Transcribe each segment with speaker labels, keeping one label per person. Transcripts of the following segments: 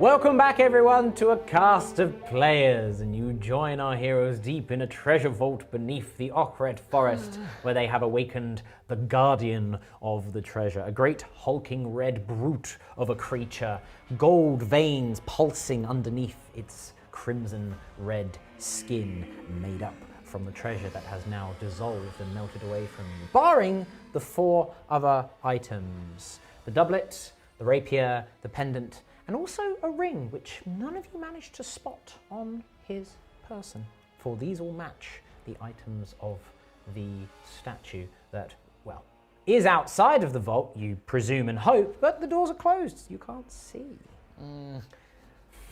Speaker 1: Welcome back everyone to a cast of players, and you join our heroes deep in a treasure vault beneath the Ochret forest where they have awakened the guardian of the treasure, a great hulking red brute of a creature, gold veins pulsing underneath its crimson red skin, made up from the treasure that has now dissolved and melted away from you, barring the 4 other items: the doublet, the rapier, the pendant, and also a ring, which none of you managed to spot on his person, for these all match the items of the statue that, well, is outside of the vault, you presume and hope, but the doors are closed, you can't see.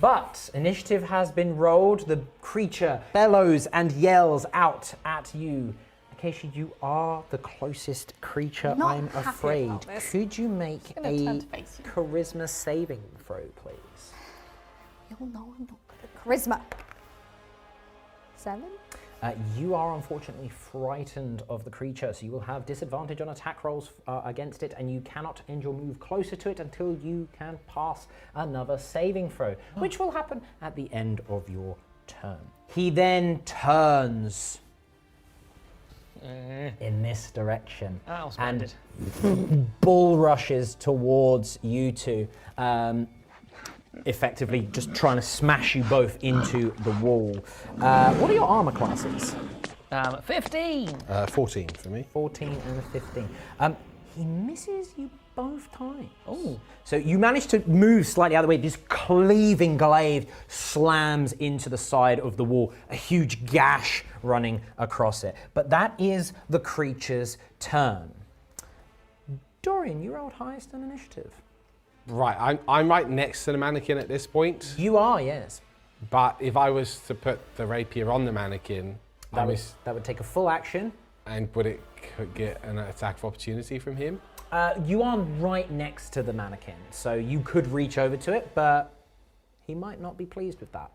Speaker 1: But initiative has been rolled, the creature bellows and yells out at you. Acacia, you are the closest creature, I'm afraid. Could you make a charisma saving throw, please?
Speaker 2: You'll know I'm not good at charisma. 7?
Speaker 1: You are unfortunately frightened of the creature, so you will have disadvantage on attack rolls against it, and you cannot end your move closer to it until you can pass another saving throw, which will happen at the end of your turn. He then turns in this direction and bull rushes towards you two, effectively just trying to smash you both into the wall. What are your armor classes?
Speaker 3: 15.
Speaker 4: 14 for me.
Speaker 1: 14 and a 15. He misses you both times. Oh. So you manage to move slightly out of the way. This cleaving glaive slams into the side of the wall, a huge gash running across it. But that is the creature's turn. Dorian, you rolled highest on initiative.
Speaker 4: Right, I'm right next to the mannequin at this point.
Speaker 1: You are, yes.
Speaker 4: But if I was to put the rapier on the mannequin,
Speaker 1: that would take a full action.
Speaker 4: And would it get an attack of opportunity from him?
Speaker 1: You are right next to the mannequin, so you could reach over to it, but he might not be pleased with that.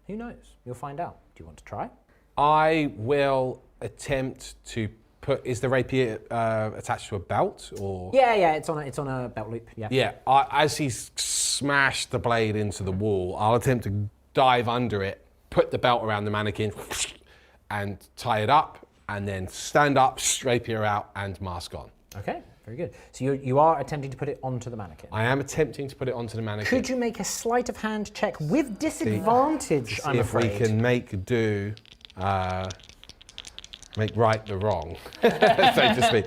Speaker 1: Who knows? You'll find out. Do you want to try?
Speaker 4: I will attempt to put. Is the rapier attached to a belt, or?
Speaker 1: Yeah, it's on a belt loop. Yeah.
Speaker 4: Yeah. As he's smashed the blade into the wall, I'll attempt to dive under it, put the belt around the mannequin, and tie it up, and then stand up, rapier out, and mask on.
Speaker 1: Okay. Very good. So you are attempting to put it onto the mannequin.
Speaker 4: I am attempting to put it onto the mannequin.
Speaker 1: Could you make a sleight of hand check with disadvantage, I'm afraid?
Speaker 4: If we can make right the wrong, so to speak.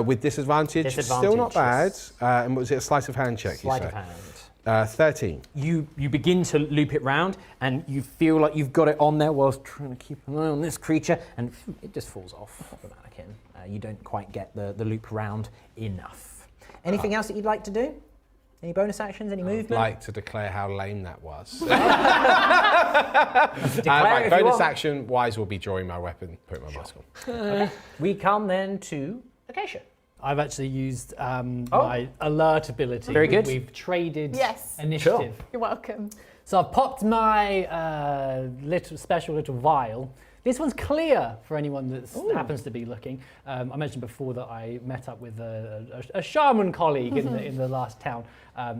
Speaker 4: With disadvantage, still not bad. And was it a sleight of hand check?
Speaker 1: Sleight of hand.
Speaker 4: 13.
Speaker 1: You begin to loop it round, and you feel like you've got it on there whilst trying to keep an eye on this creature, and it just falls off the mannequin. You don't quite get the loop round enough. Anything else that you'd like to do? Any bonus actions? Any movement?
Speaker 4: I'd like to declare how lame that was.
Speaker 1: Right,
Speaker 4: bonus action wise will be drawing my weapon, putting my mask on.
Speaker 1: Okay. We come then to Acacia.
Speaker 3: I've actually used my alert ability.
Speaker 1: Very good.
Speaker 3: We've traded initiative.
Speaker 1: Sure.
Speaker 2: You're welcome.
Speaker 3: So I've popped my special little vial. This one's clear for anyone that happens to be looking. I mentioned before that I met up with a shaman colleague in the last town,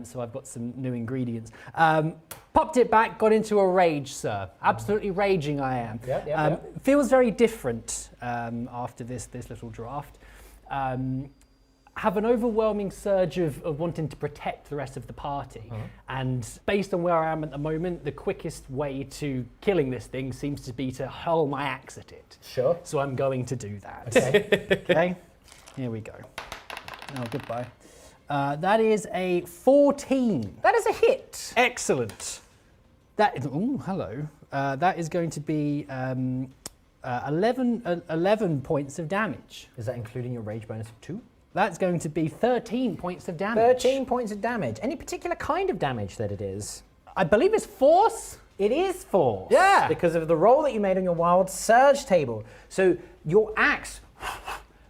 Speaker 3: so I've got some new ingredients. Popped it back, got into a rage, sir. Absolutely raging I am. Yep. Feels very different after this little draft. Have an overwhelming surge of wanting to protect the rest of the party. And based on where I am at the moment, the quickest way to killing this thing seems to be to hurl my axe at it.
Speaker 1: Sure.
Speaker 3: So I'm going to do that.
Speaker 1: Okay.
Speaker 3: Okay, here we go. Oh, goodbye. That is a 14.
Speaker 1: That is a hit.
Speaker 3: Excellent. That is, hello. That is going to be 11 points of damage.
Speaker 1: Is that including your rage bonus of 2?
Speaker 3: That's going to be 13 points of damage.
Speaker 1: 13 points of damage. Any particular kind of damage that it is?
Speaker 3: I believe it's force.
Speaker 1: It is force.
Speaker 3: Yeah.
Speaker 1: Because of the roll that you made on your wild surge table. So your axe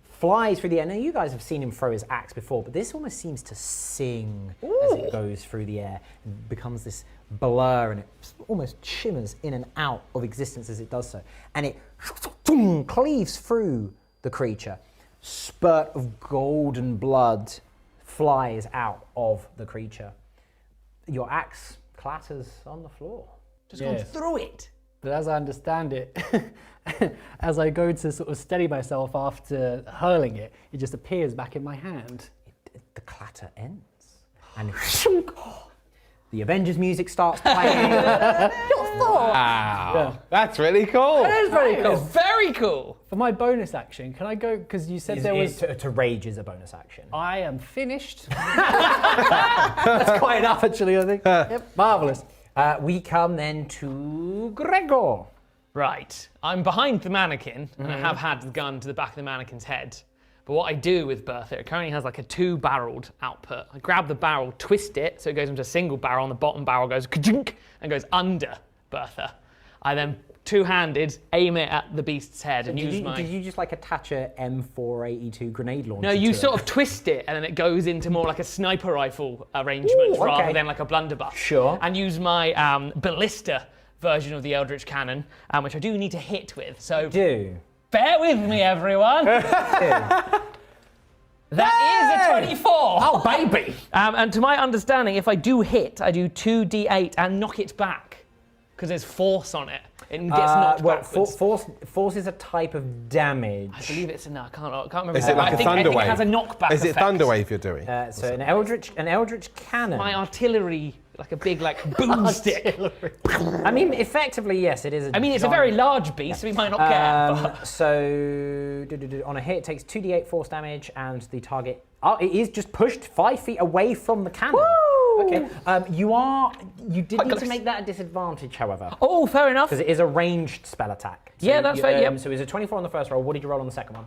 Speaker 1: flies through the air. Now you guys have seen him throw his axe before, but this almost seems to sing as it goes through the air and becomes this blur, and it almost shimmers in and out of existence as it does so. And it cleaves through the creature. Spurt of golden blood flies out of the creature. Your axe clatters on the floor.
Speaker 5: Just gone through it.
Speaker 3: But as I understand it, as I go to sort of steady myself after hurling it, it just appears back in my hand.
Speaker 1: The clatter ends. And the Avengers music starts playing.
Speaker 4: Wow. That's really cool.
Speaker 3: That is very cool.
Speaker 5: It's very cool.
Speaker 3: For my bonus action, can I go, because you said there was...
Speaker 1: to rage is a bonus action.
Speaker 3: I am finished. That's quite enough, actually, I think. Yep, marvellous.
Speaker 1: We come then to Gregor.
Speaker 5: Right. I'm behind the mannequin, and I have had the gun to the back of the mannequin's head. But what I do with Bertha, it currently has like a 2-barreled output. I grab the barrel, twist it, so it goes into a single barrel, and the bottom barrel goes ka-junk and goes under Bertha. I then two-handed aim it at the beast's head and use my...
Speaker 1: Did you just like attach a M482 grenade launcher?
Speaker 5: No, you
Speaker 1: to
Speaker 5: sort of twist it, and then it goes into more like a sniper rifle arrangement rather than like a blunderbuss.
Speaker 1: Sure.
Speaker 5: And use my ballista version of the Eldritch Cannon, which I do need to hit with. So
Speaker 1: do.
Speaker 5: Bear with me, everyone. That is a 24.
Speaker 1: Oh, baby.
Speaker 5: And to my understanding, if I do hit, I do 2d8 and knock it back because there's force on it. It gets knocked backwards.
Speaker 1: Force is a type of damage.
Speaker 5: I believe it's I can't remember.
Speaker 4: Is it like a thunder
Speaker 5: I think
Speaker 4: wave?
Speaker 5: it has a knockback
Speaker 4: Is it
Speaker 5: effect.
Speaker 4: thunder wave you're doing?
Speaker 1: So an eldritch cannon.
Speaker 5: My artillery, like a big boomstick.
Speaker 1: I mean, effectively, yes, it is.
Speaker 5: I mean, it's a very large beast, so we might not care. But...
Speaker 1: So on a hit, it takes 2d8 force damage, and the target. It is just pushed 5 feet away from the cannon.
Speaker 5: Woo!
Speaker 1: Okay. You did need to make that a disadvantage, however.
Speaker 5: Oh, fair enough.
Speaker 1: Because it is a ranged spell attack. So
Speaker 5: yeah, that's fair. Yep.
Speaker 1: So it was a 24 on the first roll. What did you roll on the second one?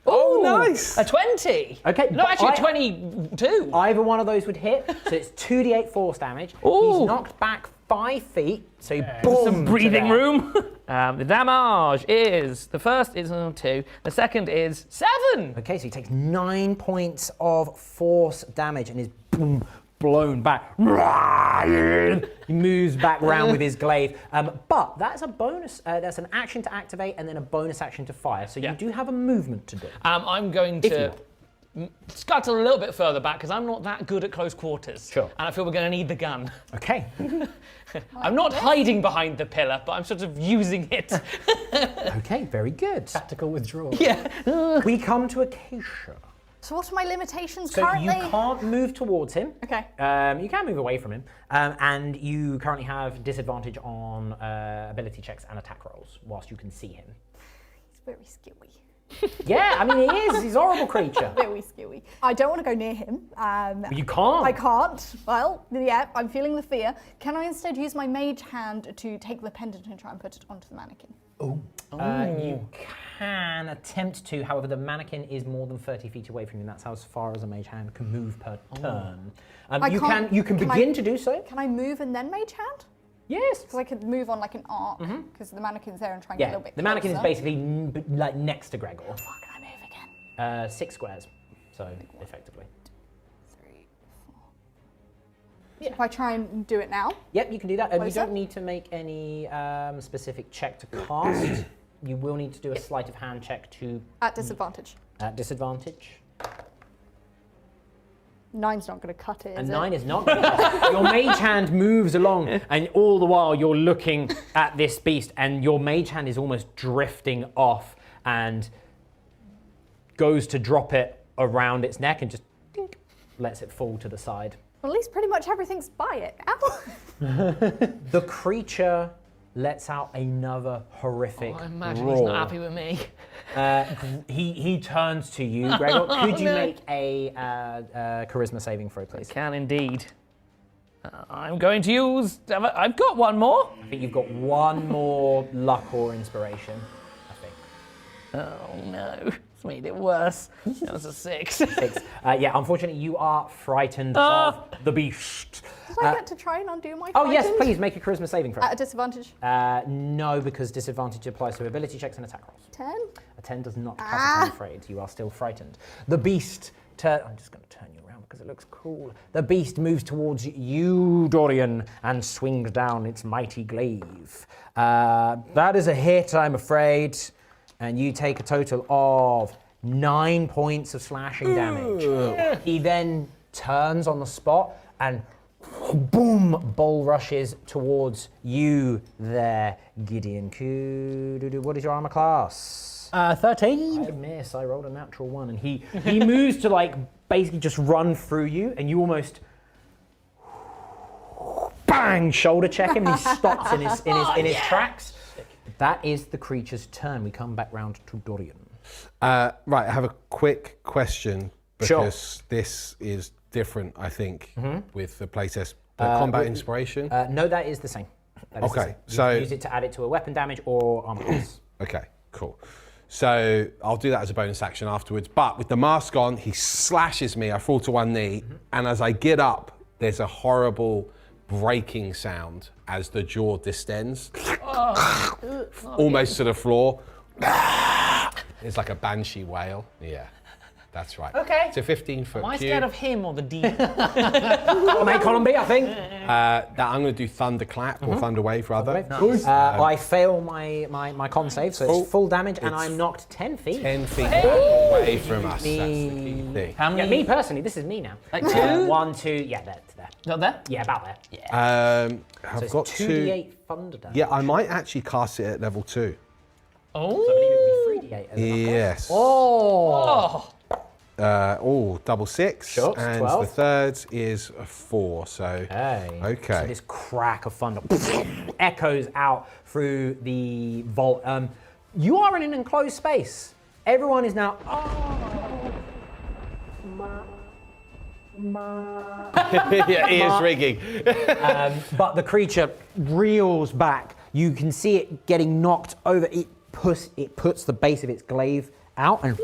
Speaker 4: Oh, nice.
Speaker 5: A 20.
Speaker 1: Okay.
Speaker 5: No, actually, a 22.
Speaker 1: Either one of those would hit. So it's 2d8 force damage.
Speaker 5: Ooh.
Speaker 1: He's knocked back 5 feet. So boom.
Speaker 5: Some breathing room. The damage is, the first is 2, the second is 7.
Speaker 1: Okay, so he takes 9 points of force damage and is boom, blown back. He moves back round with his glaive. But that's a bonus, that's an action to activate and then a bonus action to fire. So you do have a movement to do.
Speaker 5: I'm going to scuttle a little bit further back because I'm not that good at close quarters.
Speaker 1: Sure.
Speaker 5: And I feel we're going to need the gun.
Speaker 1: Okay.
Speaker 5: I'm not hiding behind the pillar, but I'm sort of using it.
Speaker 1: Okay, very good.
Speaker 3: Tactical withdrawal.
Speaker 5: Yeah.
Speaker 1: We come to Acacia.
Speaker 2: So what are my limitations
Speaker 1: So
Speaker 2: currently?
Speaker 1: you can't move towards him.
Speaker 2: Okay.
Speaker 1: You can move away from him. And you currently have disadvantage on ability checks and attack rolls whilst you can see him.
Speaker 2: He's very skewy.
Speaker 1: Yeah, I mean, he is. He's a horrible creature.
Speaker 2: Very skewy. I don't want to go near him.
Speaker 1: You can't.
Speaker 2: I can't. Well, yeah, I'm feeling the fear. Can I instead use my mage hand to take the pendant and try and put it onto the mannequin?
Speaker 1: You can attempt to, however, the mannequin is more than 30 feet away from you, and that's how as far as a mage hand can move per turn. You can begin to do so.
Speaker 2: Can I move and then mage hand?
Speaker 1: Yes.
Speaker 2: Because I could move on like an arc, because the mannequin's there and try and get a
Speaker 1: Yeah,
Speaker 2: little bit
Speaker 1: the mannequin is
Speaker 2: closer.
Speaker 1: basically like next to Gregor.
Speaker 2: How far can I move again?
Speaker 1: 6 squares, so effectively.
Speaker 2: 3, 4. Yeah. If I try and do it now.
Speaker 1: Yep, you can do that. You
Speaker 2: Closer?
Speaker 1: don't need to make any specific check to cast. You will need to do a sleight of hand check to...
Speaker 2: At disadvantage.
Speaker 1: At disadvantage.
Speaker 2: 9's not going to cut it,
Speaker 1: And
Speaker 2: is
Speaker 1: 9
Speaker 2: it?
Speaker 1: is not. Your mage hand moves along, and all the while you're looking at this beast, and your mage hand is almost drifting off and goes to drop it around its neck and just dink, lets it fall to the side.
Speaker 2: Well, at least pretty much everything's by it. Ow!
Speaker 1: The creature lets out another horrific
Speaker 5: I imagine
Speaker 1: roar.
Speaker 5: he's not happy with me.
Speaker 1: He turns to you, Gregor. Could you make a charisma saving throw, please?
Speaker 5: Can indeed. I'm going to use... I've got one more.
Speaker 1: I think you've got one more luck or inspiration, I think.
Speaker 5: Oh no, it's made it worse. That was a 6.
Speaker 1: 6. Yeah, unfortunately, you are frightened of the beast.
Speaker 2: Did I get to try and undo my
Speaker 1: Oh, yes,
Speaker 2: frightened?
Speaker 1: please make a charisma saving throw.
Speaker 2: At a disadvantage?
Speaker 1: No, because disadvantage applies to ability checks and attack rolls.
Speaker 2: 10?
Speaker 1: A 10 does not cut it, I'm afraid. You are still frightened. The beast... I'm just going to turn you around because it looks cool. The beast moves towards you, Dorian, and swings down its mighty glaive. That is a hit, I'm afraid. And you take a total of 9 points of slashing damage. He then turns on the spot and boom, bowl rushes towards you there, Gideon. What is your armor class?
Speaker 3: 13.
Speaker 1: I miss. I rolled a natural 1, and he moves to like basically just run through you, and you almost bang shoulder check him, and he stops in his tracks. That is the creature's turn. We come back round to Dorian.
Speaker 4: Right, I have a quick question
Speaker 1: Sure.
Speaker 4: because this is different, I think, with the playtest. The combat inspiration.
Speaker 1: No, that is the same. That is the
Speaker 4: Okay,
Speaker 1: same. You
Speaker 4: so-
Speaker 1: can use it to add it to a weapon damage or armor class.
Speaker 4: Okay, cool. So I'll do that as a bonus action afterwards. But with the mask on, he slashes me. I fall to one knee, and as I get up, there's a horrible breaking sound as the jaw distends, almost to the floor. It's like a banshee wail. Yeah, that's right.
Speaker 5: Okay.
Speaker 4: It's a 15-foot
Speaker 5: Am I
Speaker 4: cube.
Speaker 5: scared of him or the demon?
Speaker 1: Column B, I think.
Speaker 4: That I'm going to do thunderclap or thunder wave rather.
Speaker 1: I fail my con save, so it's full damage, and I'm knocked 10 feet.
Speaker 4: 10 feet away from us. That's the key thing.
Speaker 5: How
Speaker 1: Yeah,
Speaker 5: many?
Speaker 1: me personally, this is me now.
Speaker 5: Like 2?
Speaker 1: 1, 2, yeah, there.
Speaker 5: Not there?
Speaker 1: Yeah, about there.
Speaker 5: Yeah.
Speaker 4: I've
Speaker 1: So it's
Speaker 4: got
Speaker 1: 2d8 thunder damage.
Speaker 4: Yeah, I might actually cast it at level 2.
Speaker 5: Oh.
Speaker 1: I believe it would be 3d8 as an
Speaker 4: Yes.
Speaker 5: Oh.
Speaker 4: Double 6.
Speaker 1: Sure,
Speaker 4: And
Speaker 1: 12.
Speaker 4: the third is a 4. So,
Speaker 1: Okay. So this crack of thunder echoes out through the vault. You are in an enclosed space. Everyone is now.
Speaker 4: yeah, ears rigging.
Speaker 1: But the creature reels back. You can see it getting knocked over. It puts the base of its glaive out and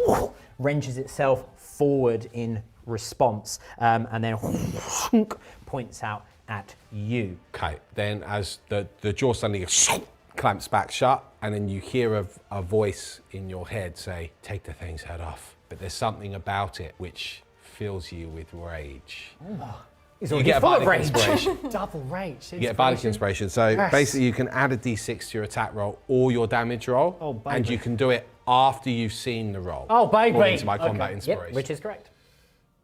Speaker 1: wrenches itself forward in response, and then points out at you.
Speaker 4: Okay, then as the jaw suddenly clamps back shut, and then you hear a voice in your head say, "Take the thing's head off." But there's something about it which fills you with rage. You get a
Speaker 1: full of
Speaker 4: bardic
Speaker 1: rage.
Speaker 4: inspiration.
Speaker 3: Double rage.
Speaker 4: You get a bardic inspiration. So
Speaker 3: Yes.
Speaker 4: basically you can add a d6 to your attack roll or your damage roll.
Speaker 3: Oh, baby.
Speaker 4: And you can do it after you've seen the roll.
Speaker 3: Oh, baby.
Speaker 4: According to my combat
Speaker 3: Okay.
Speaker 4: inspiration.
Speaker 1: Yep, which is correct.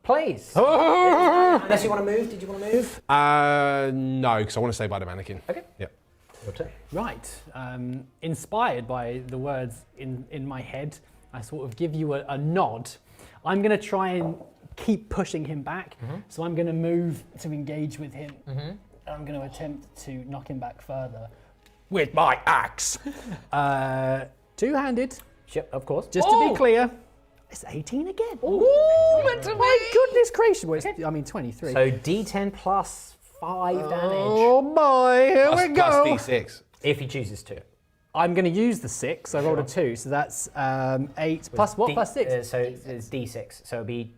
Speaker 1: Please. Unless you want to move. Did you want to move?
Speaker 4: No, because I want to stay by the mannequin.
Speaker 1: Okay.
Speaker 4: Yep.
Speaker 1: Your turn.
Speaker 3: Right. Inspired by the words in my head, I sort of give you a nod. I'm going to try and keep pushing him back. So I'm going to move to engage with him. I'm going to attempt to knock him back further with my axe. Two-handed,
Speaker 1: Sure, of course.
Speaker 3: just to be clear. It's 18 again.
Speaker 5: Ooh, meant to
Speaker 3: My
Speaker 5: be.
Speaker 3: goodness gracious. Well, I mean, 23.
Speaker 1: So D10 plus 5 damage.
Speaker 3: oh boy, here we go.
Speaker 4: Plus d6.
Speaker 1: If he chooses to.
Speaker 3: I'm going to use the 6. I rolled a 2, so that's 8 plus what? Plus 6.
Speaker 1: So it's D6. So it'll be.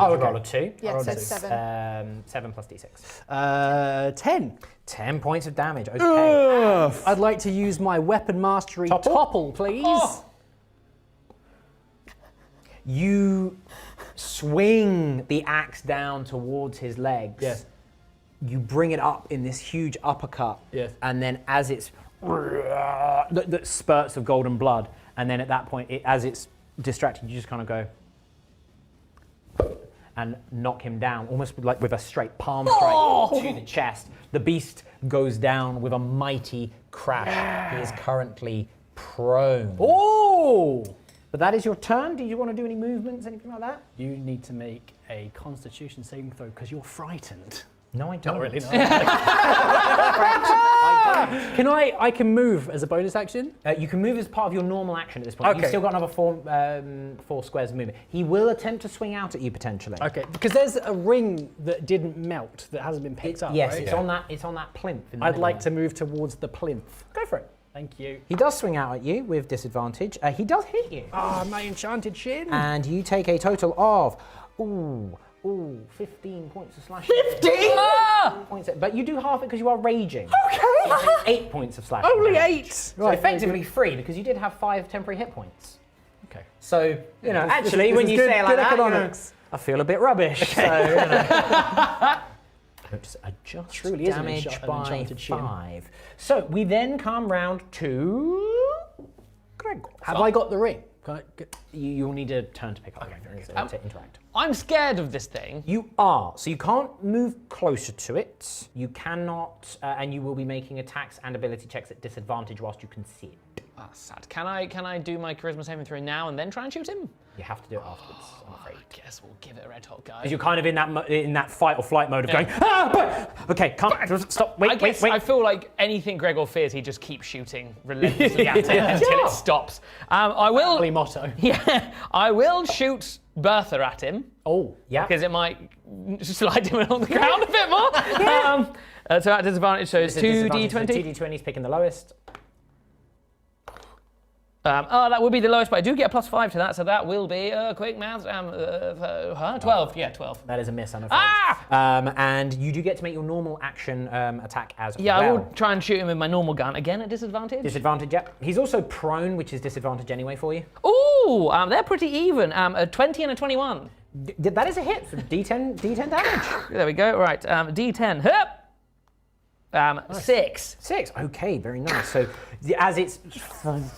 Speaker 3: Oh, okay.
Speaker 1: Roll a 2.
Speaker 2: Yeah,
Speaker 1: I rolled
Speaker 2: so
Speaker 1: a
Speaker 2: 7.
Speaker 1: 7 plus D6.
Speaker 3: 10.
Speaker 1: 10 points of damage. Okay.
Speaker 3: I'd like to use my weapon mastery topple, please.
Speaker 5: Oh.
Speaker 1: You swing the axe down towards his legs.
Speaker 3: Yes.
Speaker 1: You bring it up in this huge uppercut.
Speaker 3: Yes.
Speaker 1: And then as it's the spurts of golden blood, and then at that point, as it's distracted, you just kind of go and knock him down, almost like with a straight palm strike to the chest. The beast goes down with a mighty crash. He is currently prone.
Speaker 3: Oh!
Speaker 1: But that is your turn. Do you want to do any movements, anything like that?
Speaker 3: You need to make a Constitution saving throw because you're frightened.
Speaker 1: No, I don't.
Speaker 3: Not really, no. I can move as a bonus action?
Speaker 1: You can move as part of your normal action at this point. You've
Speaker 3: Okay.
Speaker 1: still got another 4 squares of movement. He will attempt to swing out at you potentially.
Speaker 3: Okay, because there's a ring that didn't melt that hasn't been picked up,
Speaker 1: Yes,
Speaker 3: right?
Speaker 1: it's on that. It's on that plinth. In the
Speaker 3: I'd
Speaker 1: middle
Speaker 3: like
Speaker 1: there.
Speaker 3: to move towards the plinth.
Speaker 1: go for it.
Speaker 3: Thank you.
Speaker 1: He does swing out at you with disadvantage. He does hit you,
Speaker 3: Ah, my enchanted shin.
Speaker 1: and you take a total of 15 points of slashing.
Speaker 3: 15?
Speaker 1: Points, but you do half it because you are raging.
Speaker 3: Okay.
Speaker 1: You take 8 points of slashing.
Speaker 3: Only
Speaker 1: damage.
Speaker 3: 8.
Speaker 1: So effectively 3 because you did have 5 temporary hit points.
Speaker 3: Okay.
Speaker 1: So, you know, actually,
Speaker 3: this
Speaker 1: when
Speaker 3: is
Speaker 1: you
Speaker 3: good-
Speaker 1: say it like
Speaker 3: good
Speaker 1: that, you know,
Speaker 3: economics.
Speaker 1: I feel a bit rubbish. So, you know. Let's adjust
Speaker 3: Truly is an
Speaker 1: damage
Speaker 3: an
Speaker 1: by
Speaker 3: enchanted shin.
Speaker 1: 5. So we then come round to Gregor.
Speaker 3: Have I got the ring?
Speaker 1: You'll need a turn to pick up to interact.
Speaker 5: I'm scared of this thing.
Speaker 1: You are, so you can't move closer to it. You cannot, and you will be making attacks and ability checks at disadvantage whilst you can see it.
Speaker 5: That's sad. Can I do my charisma saving throw now and then try and shoot him?
Speaker 1: You have to do it afterwards, I'm afraid.
Speaker 5: I guess we'll give it a red hot go.
Speaker 1: Because you're kind of in that fight or flight mode of going, but okay, can't stop. Wait.
Speaker 5: I feel like anything Gregor fears, he just keeps shooting relentlessly at it until it stops. I will.
Speaker 3: Family motto.
Speaker 5: Yeah, I will shoot Bertha at him.
Speaker 3: Oh,
Speaker 1: yeah.
Speaker 5: Because it might slide him on the ground a bit more. So at disadvantage, so it's 2d20.
Speaker 1: 2d20 is picking the lowest.
Speaker 5: That would be the lowest, but I do get a +5 to that, so that will be quick maths. 12. Yeah, 12.
Speaker 1: That is a miss, I'm afraid. And you do get to make your normal action attack as well.
Speaker 5: Yeah, I will try and shoot him with my normal gun again at disadvantage.
Speaker 1: Disadvantage, yep. He's also prone, which is disadvantage anyway for you.
Speaker 5: Ooh, they're pretty even. A 20 and a 21.
Speaker 1: That is a hit for D10 damage.
Speaker 5: There we go. Right, D10. Hup. 6.
Speaker 1: 6. Okay, very nice. So as it's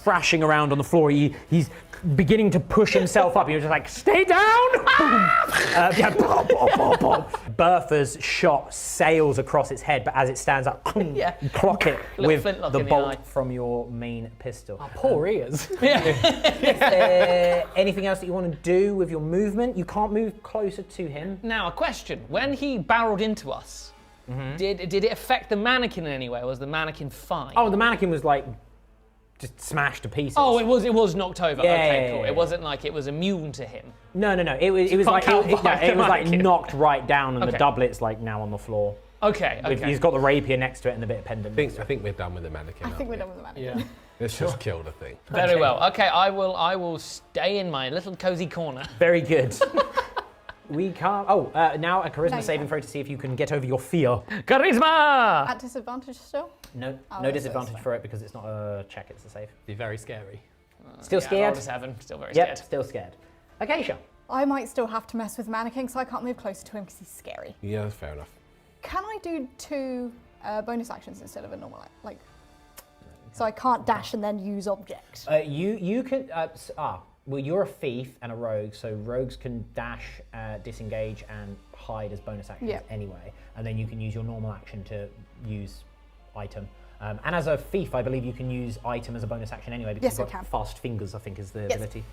Speaker 1: thrashing around on the floor, he's beginning to push himself up. You're just like, stay down! Bertha's shot sails across its head, but as it stands up, you clock it with the bolt from your main pistol.
Speaker 3: Our poor ears.
Speaker 1: Is there anything else that you want to do with your movement? You can't move closer to him.
Speaker 5: Now, a question. When he barreled into us, did it affect the mannequin in any way, or was the mannequin fine?
Speaker 1: Oh, the mannequin was like just smashed to pieces.
Speaker 5: Oh, it was knocked over.
Speaker 1: Yeah,
Speaker 5: okay,
Speaker 1: yeah,
Speaker 5: cool.
Speaker 1: yeah.
Speaker 5: It wasn't like it was immune to him.
Speaker 1: No. It was like it was like knocked right down, and the
Speaker 5: Okay.
Speaker 1: doublet's like now on the floor.
Speaker 5: Okay.
Speaker 1: He's got the rapier next to it and the bit of pendant.
Speaker 4: I think we're done with the mannequin.
Speaker 2: I think we're done with the mannequin.
Speaker 3: Yeah.
Speaker 4: Let's just kill the thing.
Speaker 5: Very well. Okay, I will stay in my little cozy corner.
Speaker 1: Very good. We can't. Oh, now a charisma
Speaker 2: you
Speaker 1: saving
Speaker 2: can't.
Speaker 1: throw to see if you can get over your fear.
Speaker 5: Charisma!
Speaker 2: At disadvantage still?
Speaker 1: No,
Speaker 2: Oh,
Speaker 1: no
Speaker 2: so
Speaker 1: disadvantage
Speaker 2: it's
Speaker 1: for it because it's not a check; it's a save.
Speaker 3: Be very scary.
Speaker 1: Still
Speaker 5: Yeah, I
Speaker 1: scared?
Speaker 5: rolled a 7. Still very
Speaker 1: Yep,
Speaker 5: scared.
Speaker 1: still scared. Okay, sure.
Speaker 2: I might still have to mess with mannequin, so I can't move closer to him because he's scary.
Speaker 4: Yeah, that's fair enough.
Speaker 2: Can I do 2 bonus actions instead of a normal like? So I can't dash and then use objects.
Speaker 1: You can. Well, you're a thief and a rogue, so rogues can dash, disengage, and hide as bonus actions
Speaker 2: Yeah.
Speaker 1: anyway. And then you can use your normal action to use item. And as a thief, I believe you can use item as a bonus action anyway because
Speaker 2: Yes,
Speaker 1: you've
Speaker 2: I
Speaker 1: got
Speaker 2: can.
Speaker 1: fast fingers, I think is the
Speaker 2: Yes.
Speaker 1: ability.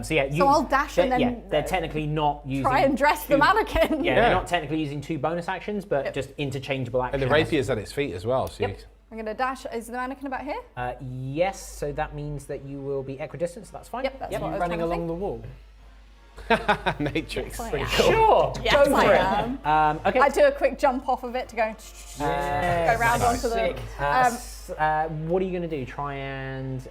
Speaker 1: So yeah,
Speaker 2: So I'll dash and then,
Speaker 1: yeah, they're technically not using.
Speaker 2: Try and dress the
Speaker 1: two-
Speaker 2: mannequin.
Speaker 1: Yeah, they're not technically using 2 bonus actions, but
Speaker 2: Yep.
Speaker 1: just interchangeable actions.
Speaker 4: And the rapier's at its feet as well. So
Speaker 1: Yep.
Speaker 2: I'm gonna dash. Is the mannequin about here?
Speaker 1: Yes, so that means that you will be equidistant, so that's fine.
Speaker 2: Yep, that's what I was
Speaker 3: Running
Speaker 2: trying to
Speaker 3: along
Speaker 2: think.
Speaker 3: the wall.
Speaker 4: Matrix.
Speaker 2: Yes, I am.
Speaker 1: Sure.
Speaker 2: Yes,
Speaker 1: Go for
Speaker 2: I
Speaker 1: it.
Speaker 2: am.
Speaker 1: Okay.
Speaker 2: I do a quick jump off of it to go go round onto the.
Speaker 1: What are you going to do? Try and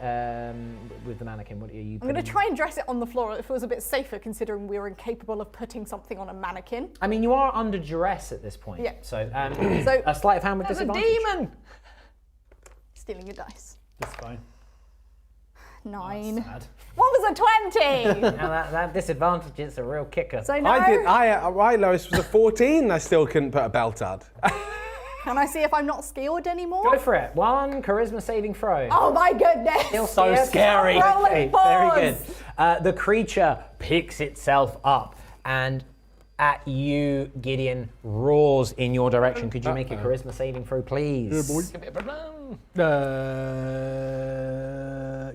Speaker 1: with the mannequin. What are you?
Speaker 2: I'm going to try and dress it on the floor. It feels a bit safer considering we were incapable of putting something on a mannequin.
Speaker 1: I mean, you are under duress at this point.
Speaker 2: Yeah.
Speaker 1: So,
Speaker 2: So-
Speaker 1: a sleight of hand with
Speaker 5: There's a
Speaker 1: disadvantage.
Speaker 5: demon!
Speaker 2: Stealing your dice.
Speaker 3: That's fine.
Speaker 2: 9.
Speaker 3: Sad.
Speaker 2: What was a 20?
Speaker 1: Now that disadvantage is a real kicker.
Speaker 2: So no.
Speaker 4: I lowest was a 14. I still couldn't put a belt on.
Speaker 2: Can I see if I'm not skilled anymore?
Speaker 1: Go for it. 1 charisma saving throw.
Speaker 2: Oh my goodness!
Speaker 1: Still
Speaker 3: So
Speaker 1: scared?
Speaker 3: scary.
Speaker 2: Rolling
Speaker 1: Okay,
Speaker 2: balls.
Speaker 1: very good. The creature picks itself up and at you, Gideon, roars in your direction. Could you make a charisma saving throw, please?
Speaker 5: Give it a problem.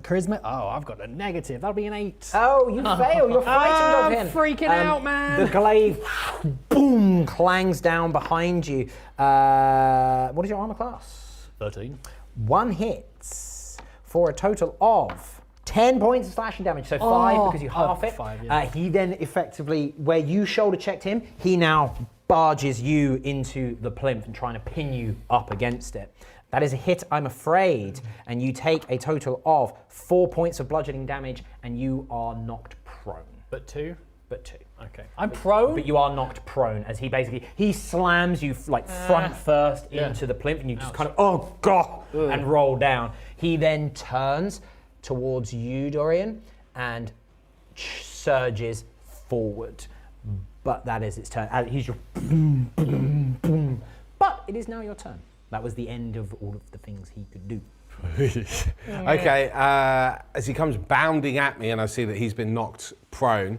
Speaker 3: Charisma. Oh, I've got a negative. That'll be an 8.
Speaker 1: Oh, you fail. You're frightened of him.
Speaker 3: I'm freaking out, man.
Speaker 1: The glaive, boom, clangs down behind you. What is your armor class?
Speaker 3: 13.
Speaker 1: 1 hits for a total of 10 points of slashing damage. So 5 because you half it.
Speaker 3: 5, yeah.
Speaker 1: He then effectively, where you shoulder checked him, he now barges you into the plinth and trying to pin you up against it. That is a hit, I'm afraid, and you take a total of 4 points of bludgeoning damage, and you are knocked prone.
Speaker 3: But 2?
Speaker 1: But 2.
Speaker 3: Okay. I'm prone?
Speaker 1: But you are knocked prone as he slams you like front first
Speaker 3: Yeah.
Speaker 1: into the plinth, and you just kind of oh god and roll down. He then turns towards you, Dorian, and surges forward. But that is its turn. He's your boom, boom, boom. But it is now your turn. That was the end of all of the things he could do.
Speaker 4: Okay, as he comes bounding at me and I see that he's been knocked prone,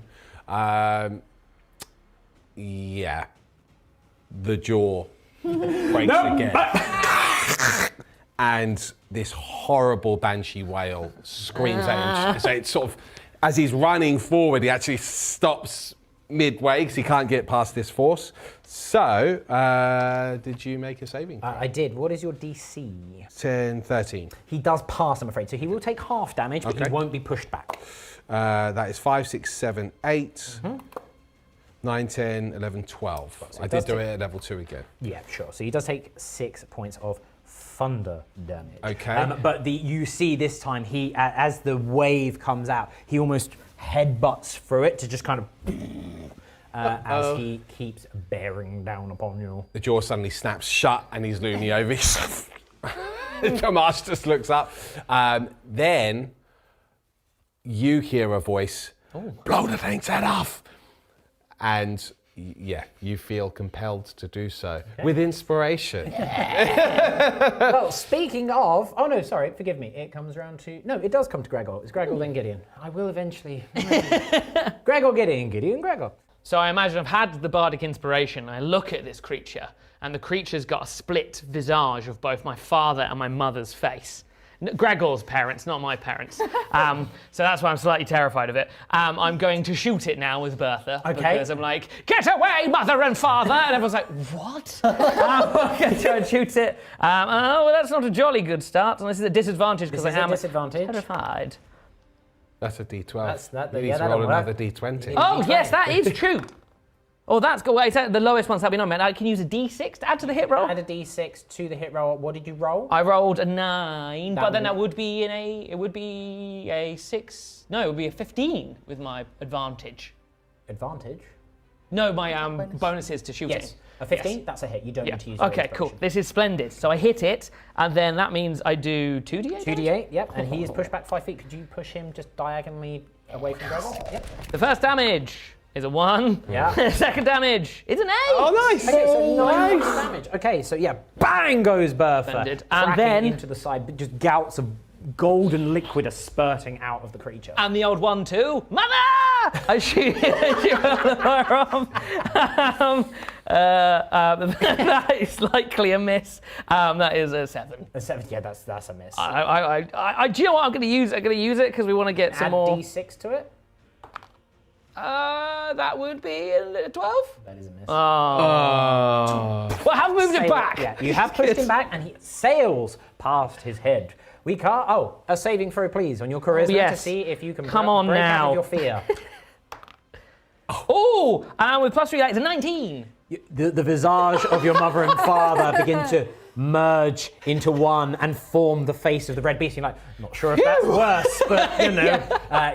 Speaker 4: yeah, the jaw breaks again. And this horrible banshee wail screams at him. So it's sort of, as he's running forward, he actually stops midway because he can't get past this force. So, did you make a saving throw?
Speaker 1: I did. What is your DC?
Speaker 4: 10, 13.
Speaker 1: He does pass, I'm afraid. So he will take half damage, but
Speaker 4: Okay.
Speaker 1: he won't be pushed back.
Speaker 4: That is 5, 6, 7, 8, 9, 10, 11, 12.
Speaker 1: So
Speaker 4: I
Speaker 1: it does
Speaker 4: did do
Speaker 1: take-
Speaker 4: it at level 2 again.
Speaker 1: Yeah, sure. So he does take 6 points of thunder damage.
Speaker 4: Okay.
Speaker 1: But you see this time, he as the wave comes out, he almost headbutts through it to just kind of as he keeps bearing down upon you.
Speaker 4: The jaw suddenly snaps shut and he's looming over. Tomas just looks up. Then you hear a voice, blow the thing's head off. And yeah, you feel compelled to do so with inspiration.
Speaker 1: Well, speaking of, oh no, sorry, forgive me. It comes around to, no, it does come to Gregor. It's Gregor then Gideon. I will eventually. Gregor, Gideon, Gregor.
Speaker 5: So I imagine I've had the bardic inspiration. I look at this creature, and the creature's got a split visage of both my father and my mother's face. Gregor's parents, not my parents. So that's why I'm slightly terrified of it. I'm going to shoot it now with Bertha.
Speaker 1: Okay.
Speaker 5: Because I'm like, get away, mother and father! And everyone's like, what? I'm going to try and shoot it. Oh, well, that's not a jolly good start. And this is a disadvantage because I
Speaker 1: This is a
Speaker 5: am
Speaker 1: disadvantage.
Speaker 5: terrified.
Speaker 4: That's a D12.
Speaker 1: That-
Speaker 4: you need
Speaker 1: yeah,
Speaker 4: to
Speaker 1: that'll
Speaker 4: roll
Speaker 1: work.
Speaker 4: another D20.
Speaker 5: Oh, yes, that is true. Oh, that's good. Wait, the lowest one's that we know, man. I can use a D6 to add to the hit roll.
Speaker 1: Add a D6 to the hit roll. What did you roll?
Speaker 5: I rolled a 9, but then
Speaker 1: would-
Speaker 5: that would be it would be a 6. No, it would be a 15 with my advantage.
Speaker 1: Advantage.
Speaker 5: No, my bonuses to shooting.
Speaker 1: Yes. A 15?
Speaker 5: Yes.
Speaker 1: That's a hit. You don't
Speaker 5: Yeah.
Speaker 1: need to use your
Speaker 5: Okay, cool.
Speaker 1: inspiration.
Speaker 5: This is splendid. So I hit it, and then that means I do 2d8.
Speaker 1: 2d8, yep. And he is pushed back 5 feet. Could you push him just diagonally away from Gregor? Yep.
Speaker 5: The first damage is a 1.
Speaker 1: Yeah.
Speaker 5: Second damage is an 8.
Speaker 4: Oh, nice!
Speaker 1: Okay, so 9 points of damage. Okay, so yeah, bang goes Bertha.
Speaker 5: Splendid. And
Speaker 1: Cracking
Speaker 5: then-
Speaker 1: into the side, just gouts of golden liquid are spurting out of the creature.
Speaker 5: And the old 1, 2, mother! I shoot the firearm. That is likely a miss. That is a 7.
Speaker 1: A 7, yeah, that's a miss.
Speaker 5: Do you know what? I'm going to use it because we want to get some
Speaker 1: Add
Speaker 5: more.
Speaker 1: D6 to it.
Speaker 5: That would be a 12.
Speaker 1: That is a miss.
Speaker 5: Well, I have moved it
Speaker 1: Sail-
Speaker 5: back.
Speaker 1: Yeah, you have pushed him back, and he sails past his head. We can't. Oh, a saving throw, please, on your charisma to
Speaker 5: Yes.
Speaker 1: see if you can
Speaker 5: Come on
Speaker 1: break out
Speaker 5: now.
Speaker 1: of your fear.
Speaker 5: Oh, and with +3, it's a 19.
Speaker 1: The visage of your mother and father begin to merge into one and form the face of the red beast. You're like, not sure if that's worse, but you know,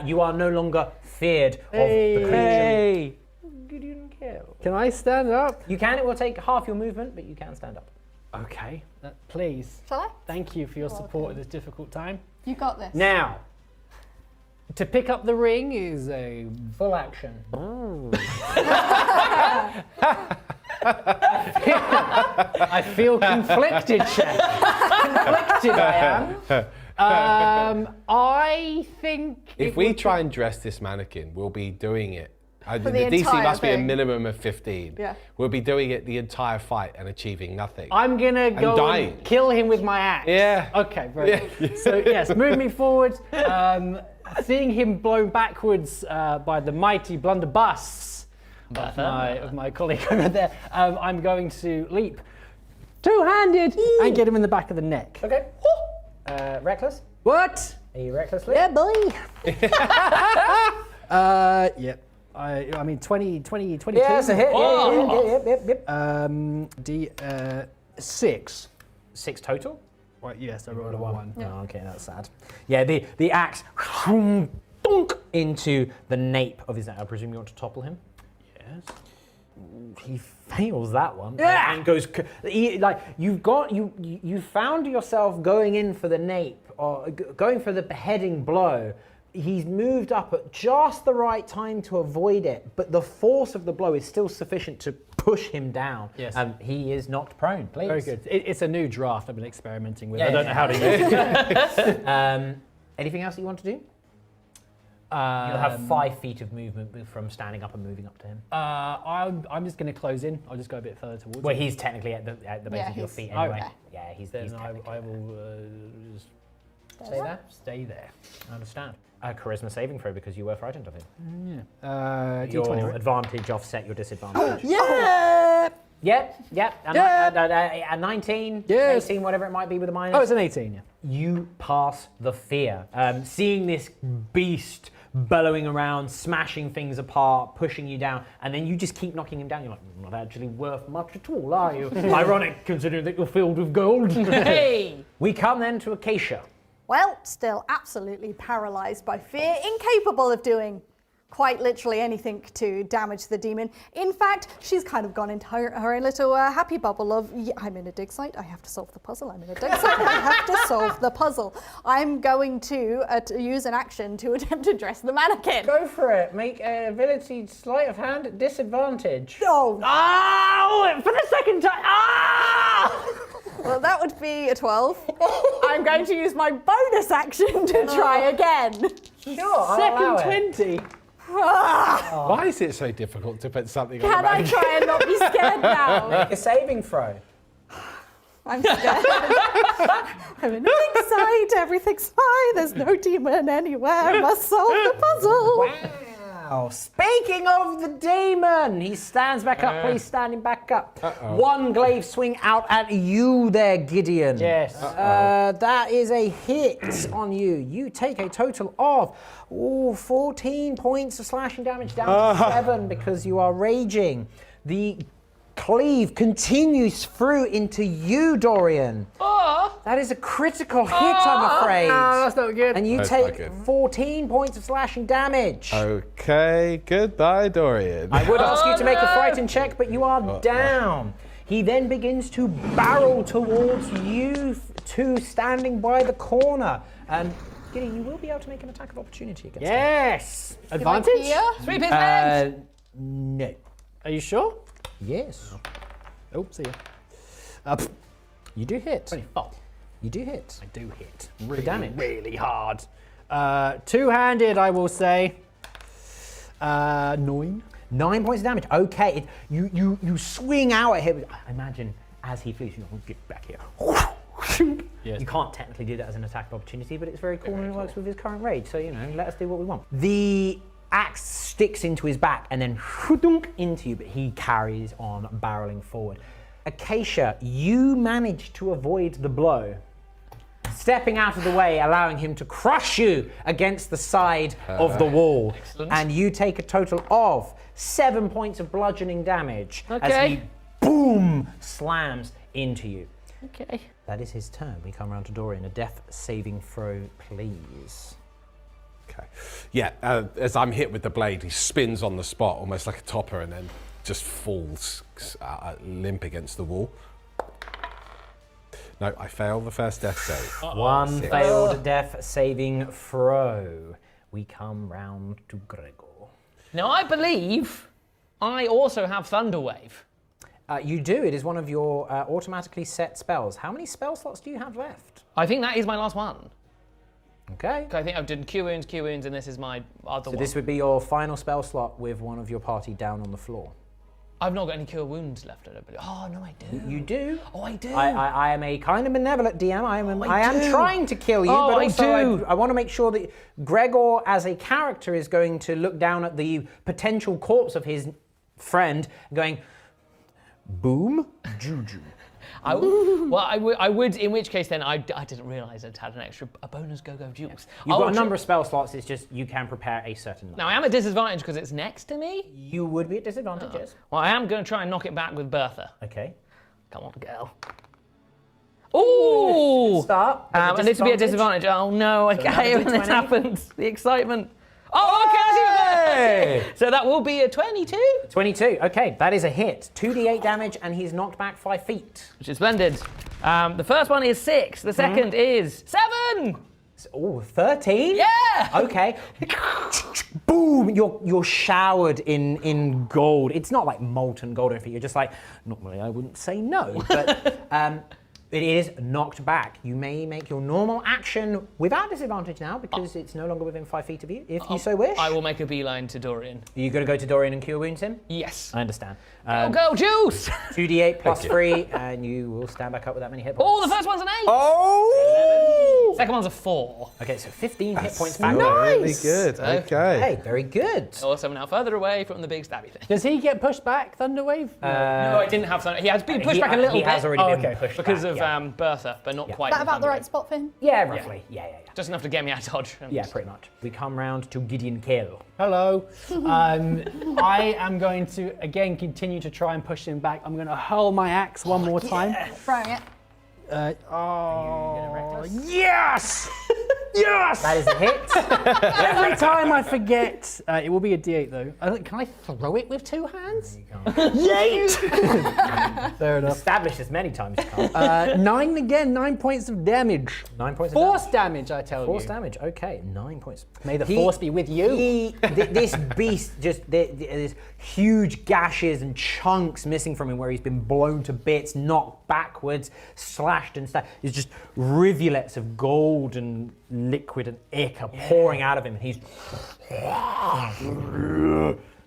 Speaker 1: you are no longer feared of the creature.
Speaker 5: Hey.
Speaker 1: Gideon kill.
Speaker 3: Can I stand up?
Speaker 1: You can. It will take half your movement, but you can stand up.
Speaker 3: Okay. Please.
Speaker 2: Shall I?
Speaker 3: Thank you for your support at this difficult time.
Speaker 2: You got this.
Speaker 1: Now,
Speaker 3: To pick up the ring is a
Speaker 1: full action.
Speaker 3: I feel conflicted, Chef. Conflicted I am. I think
Speaker 4: If we try and dress this mannequin, we'll be doing it. The
Speaker 2: the
Speaker 4: DC
Speaker 2: entire
Speaker 4: must be a
Speaker 2: thing.
Speaker 4: minimum of 15.
Speaker 2: Yeah.
Speaker 4: We'll be doing it the entire fight and achieving nothing.
Speaker 3: I'm gonna go
Speaker 4: dying.
Speaker 3: and kill him with my axe.
Speaker 4: Yeah.
Speaker 3: Okay, very good. So yes, move me forward. Seeing him blown backwards by the mighty blunderbuss of my colleague over there, I'm going to leap two-handed and get him in the back of the neck.
Speaker 1: Okay. Reckless?
Speaker 3: What?
Speaker 1: Are you recklessly?
Speaker 3: Yeah, boy. Yep. I mean 22.
Speaker 1: Yeah, it's a hit.
Speaker 5: Oh.
Speaker 1: Yep.
Speaker 3: D6.
Speaker 1: 6 total?
Speaker 3: Right, yes, I rolled a 1.
Speaker 1: Oh, okay, that's sad. Yeah, the axe dunk into the nape of his neck. I presume you want to topple him?
Speaker 3: Yes.
Speaker 1: He fails that one.
Speaker 3: Yeah.
Speaker 1: And goes you found yourself going in for the nape or going for the beheading blow. He's moved up at just the right time to avoid it, but the force of the blow is still sufficient to push him down.
Speaker 3: Yes.
Speaker 1: He is knocked prone, please.
Speaker 3: Very good. It's a new draft I've been experimenting with. I don't know how to use it.
Speaker 1: Anything else that you want to do? You'll have 5 feet of movement from standing up and moving up to him.
Speaker 3: I'm just going to close in. I'll just go a bit further towards
Speaker 1: Well,
Speaker 3: him.
Speaker 1: he's technically at the base of your feet anyway.
Speaker 2: okay.
Speaker 1: Yeah, he's
Speaker 3: Then
Speaker 1: technically
Speaker 3: I will just
Speaker 1: stay there.
Speaker 3: stay there.
Speaker 1: I understand. A charisma saving throw because you were frightened of him.
Speaker 3: Your
Speaker 1: Your advantage offset your disadvantage.
Speaker 3: Yeah!
Speaker 1: Yeah. A 19,
Speaker 3: Yes.
Speaker 1: 18, whatever it might be with a minus.
Speaker 3: Oh, it's an 18, yeah.
Speaker 1: You pass the fear. Seeing this beast bellowing around, smashing things apart, pushing you down, and then you just keep knocking him down. You're like, not actually worth much at all, are you? Ironic, considering that you're filled with gold.
Speaker 5: Hey!
Speaker 1: We come then to Acacia.
Speaker 2: Well, still absolutely paralysed by fear, incapable of doing quite literally anything to damage the demon. In fact, she's kind of gone into her own little happy bubble of, yeah, I'm in a dig site, I have to solve the puzzle, I'm in a dig site, I have to solve the puzzle. I'm going to use an action to attempt to dress the mannequin.
Speaker 1: Go for it. Make ability sleight of hand at disadvantage.
Speaker 2: Oh,
Speaker 1: Oh, for the second time. Ah!
Speaker 2: well, that would be a 12. I'm going to use my bonus action to try again.
Speaker 1: Sure, I'll allow it.
Speaker 3: 20.
Speaker 4: Why is it so difficult to put something on
Speaker 2: Can
Speaker 4: the
Speaker 2: I
Speaker 4: mannequin?
Speaker 2: try and not be scared now?
Speaker 1: Make a saving throw.
Speaker 2: I'm scared. I'm in a big site, everything's fine, there's no demon anywhere, I must solve the puzzle.
Speaker 1: Wow. Speaking of the demon, he stands back up, please, standing back up. One glaive swing out at you there, Gideon.
Speaker 3: Yes.
Speaker 1: That is a hit on you. You take a total of 14 points of slashing damage down to 7 because you are raging. The cleave continues through into you, Dorian. That is a critical hit, I'm afraid.
Speaker 3: No, that's not good.
Speaker 1: And you
Speaker 4: That's not
Speaker 1: take
Speaker 4: good.
Speaker 1: 14 points of slashing damage.
Speaker 4: Okay, goodbye, Dorian.
Speaker 1: I would ask you to make a frightened check, but you are down. He then begins to barrel towards you two standing by the corner. And Gideon, you will be able to make an attack of opportunity against him.
Speaker 3: Yes.
Speaker 2: Like
Speaker 3: Advantage?
Speaker 2: here?
Speaker 5: Sweep his head!
Speaker 1: No.
Speaker 3: Are you sure?
Speaker 1: Yes.
Speaker 3: Oh, see ya.
Speaker 1: You do hit.
Speaker 3: 24.
Speaker 1: You do hit.
Speaker 3: I do hit.
Speaker 1: The damage.
Speaker 3: Really hard. Two-handed, I will say. 9.
Speaker 1: 9 points of damage. Okay. You swing out at him. Imagine as he flees, you know, get back here.
Speaker 3: Yes.
Speaker 1: You can't technically do that as an attack of opportunity, but it's very cool and it works with his current rage. So, you know, let us do what we want. The axe sticks into his back and then into you, but he carries on barreling forward. Acacia, you manage to avoid the blow, stepping out of the way, allowing him to crush you against the side of the wall.
Speaker 5: Excellent.
Speaker 1: And you take a total of 7 points of bludgeoning damage as
Speaker 5: Okay.
Speaker 1: he, boom, slams into you.
Speaker 5: Okay.
Speaker 1: That is his turn. We come around to Dorian. A death saving throw, please.
Speaker 4: Okay. Yeah, as I'm hit with the blade, he spins on the spot, almost like a topper, and then just falls limp against the wall. No, I fail the first death save.
Speaker 1: One failed death saving throw. We come round to Gregor.
Speaker 5: Now, I believe I also have Thunder Wave.
Speaker 1: You do. It is one of your automatically set spells. How many spell slots do you have left?
Speaker 5: I think that is my last one.
Speaker 1: Okay.
Speaker 5: I think I've done Cure Wounds, and this is my other
Speaker 1: So
Speaker 5: one.
Speaker 1: this would be your final spell slot with one of your party down on the floor.
Speaker 5: I've not got any Cure Wounds left, I don't believe. Oh, no, I do.
Speaker 1: You do.
Speaker 5: Oh, I do.
Speaker 1: I am a kind of benevolent DM. I am
Speaker 5: do.
Speaker 1: trying to kill you,
Speaker 5: Oh,
Speaker 1: but
Speaker 5: I
Speaker 1: also
Speaker 5: do.
Speaker 1: I want to make sure that Gregor, as a character, is going to look down at the potential corpse of his friend, going, boom, juju.
Speaker 5: I would, in which case then, I didn't realise I'd had a bonus go-go jukes.
Speaker 1: You've got a number of spell slots, it's just you can prepare a certain number.
Speaker 5: Now, I am at disadvantage because it's next to me.
Speaker 1: You would be at disadvantage, yes.
Speaker 5: Well, I am going to try and knock it back with Bertha.
Speaker 1: Okay.
Speaker 5: Come on, girl. Ooh!
Speaker 1: Start.
Speaker 5: And this would be a disadvantage. Oh no, I hate when this
Speaker 1: D20.
Speaker 5: happens. The excitement. Oh, okay, I see what. So that will be a 22,
Speaker 1: 22. Okay, that is a hit. 2d8 damage, and he's knocked back 5 feet.
Speaker 5: which is splendid. The first one is 6. The second is 7.
Speaker 1: Oh, 13?
Speaker 5: Yeah!
Speaker 1: Okay. Boom! You're showered in gold. It's not like molten gold or anything. You're just like, normally I wouldn't say no, but it is knocked back. You may make your normal action without disadvantage now because it's no longer within 5 feet of you, if you so wish.
Speaker 5: I will make a beeline to Dorian.
Speaker 1: Are you going to go to Dorian and cure wounds him?
Speaker 5: Yes.
Speaker 1: I understand.
Speaker 5: Go, Juice!
Speaker 1: 2d8 plus 3, and you will stand back up with that many hit points.
Speaker 5: Oh, the first one's an 8!
Speaker 4: Oh!
Speaker 5: Second one's a 4.
Speaker 1: Okay, so 15 hit points back.
Speaker 4: Really good. Okay.
Speaker 1: Hey, very good.
Speaker 5: Also, now further away from the big stabby thing.
Speaker 3: Does he get pushed back, Thunderwave?
Speaker 5: No, I didn't have something. He has been pushed back a little
Speaker 1: He
Speaker 5: bit
Speaker 1: has already been pushed
Speaker 5: because
Speaker 1: back,
Speaker 5: of Bertha, but not quite.
Speaker 2: Is that
Speaker 5: with
Speaker 2: about the
Speaker 5: Thunderwave.
Speaker 2: right spot for him?
Speaker 1: Yeah, roughly. Yeah.
Speaker 5: Just enough to get me out of dodge.
Speaker 1: Yeah, pretty much. We come round to Gideon Kill.
Speaker 3: Hello. I am going to, again, continue to try and push him back. I'm going to hurl my axe one more time.
Speaker 2: Throwing it.
Speaker 3: Yes! Yes!
Speaker 1: That is a hit.
Speaker 3: Every time I forget. It will be a D8 though. Can I throw it with 2 hands? Yeet! Fair enough.
Speaker 1: Established this many times. You can't.
Speaker 3: 9 again, 9 points of damage.
Speaker 1: 9 points of
Speaker 3: Force damage, I tell
Speaker 1: Force
Speaker 3: you.
Speaker 1: damage. Okay, 9 points.
Speaker 3: May the force be with you.
Speaker 1: This beast there's huge gashes and chunks missing from him where he's been blown to bits, knocked backwards, slashed and stuff. There's just rivulets of gold and liquid and ichor pouring out of him. He's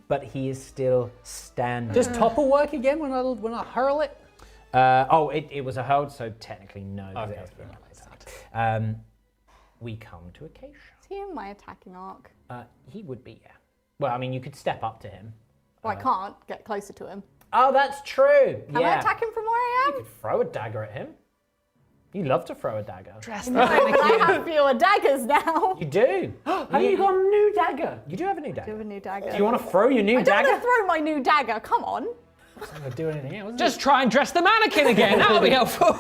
Speaker 1: but he is still standing.
Speaker 3: Does topple work again when I hurl it?
Speaker 1: It was a hold, so technically no.
Speaker 3: Okay.
Speaker 1: It has been replaced. We come to Acacia.
Speaker 2: Is he in my attacking arc?
Speaker 1: He would be, yeah. Well, I mean, you could step up to him.
Speaker 2: Well, I can't get closer to him.
Speaker 1: Oh, that's true.
Speaker 2: Can I attack him from where I
Speaker 1: You could throw a dagger at him. You love to throw a dagger.
Speaker 2: am? No, but I have fewer daggers now.
Speaker 1: You do.
Speaker 3: Have you got a new dagger?
Speaker 1: You do have a new
Speaker 2: I have
Speaker 1: dagger.
Speaker 2: a new dagger.
Speaker 1: Do you want to throw your new
Speaker 2: I don't
Speaker 1: dagger?
Speaker 2: want to throw my new dagger. Come on.
Speaker 3: I'm not going to do anything else.
Speaker 5: Just try and dress the mannequin again. That'll be helpful.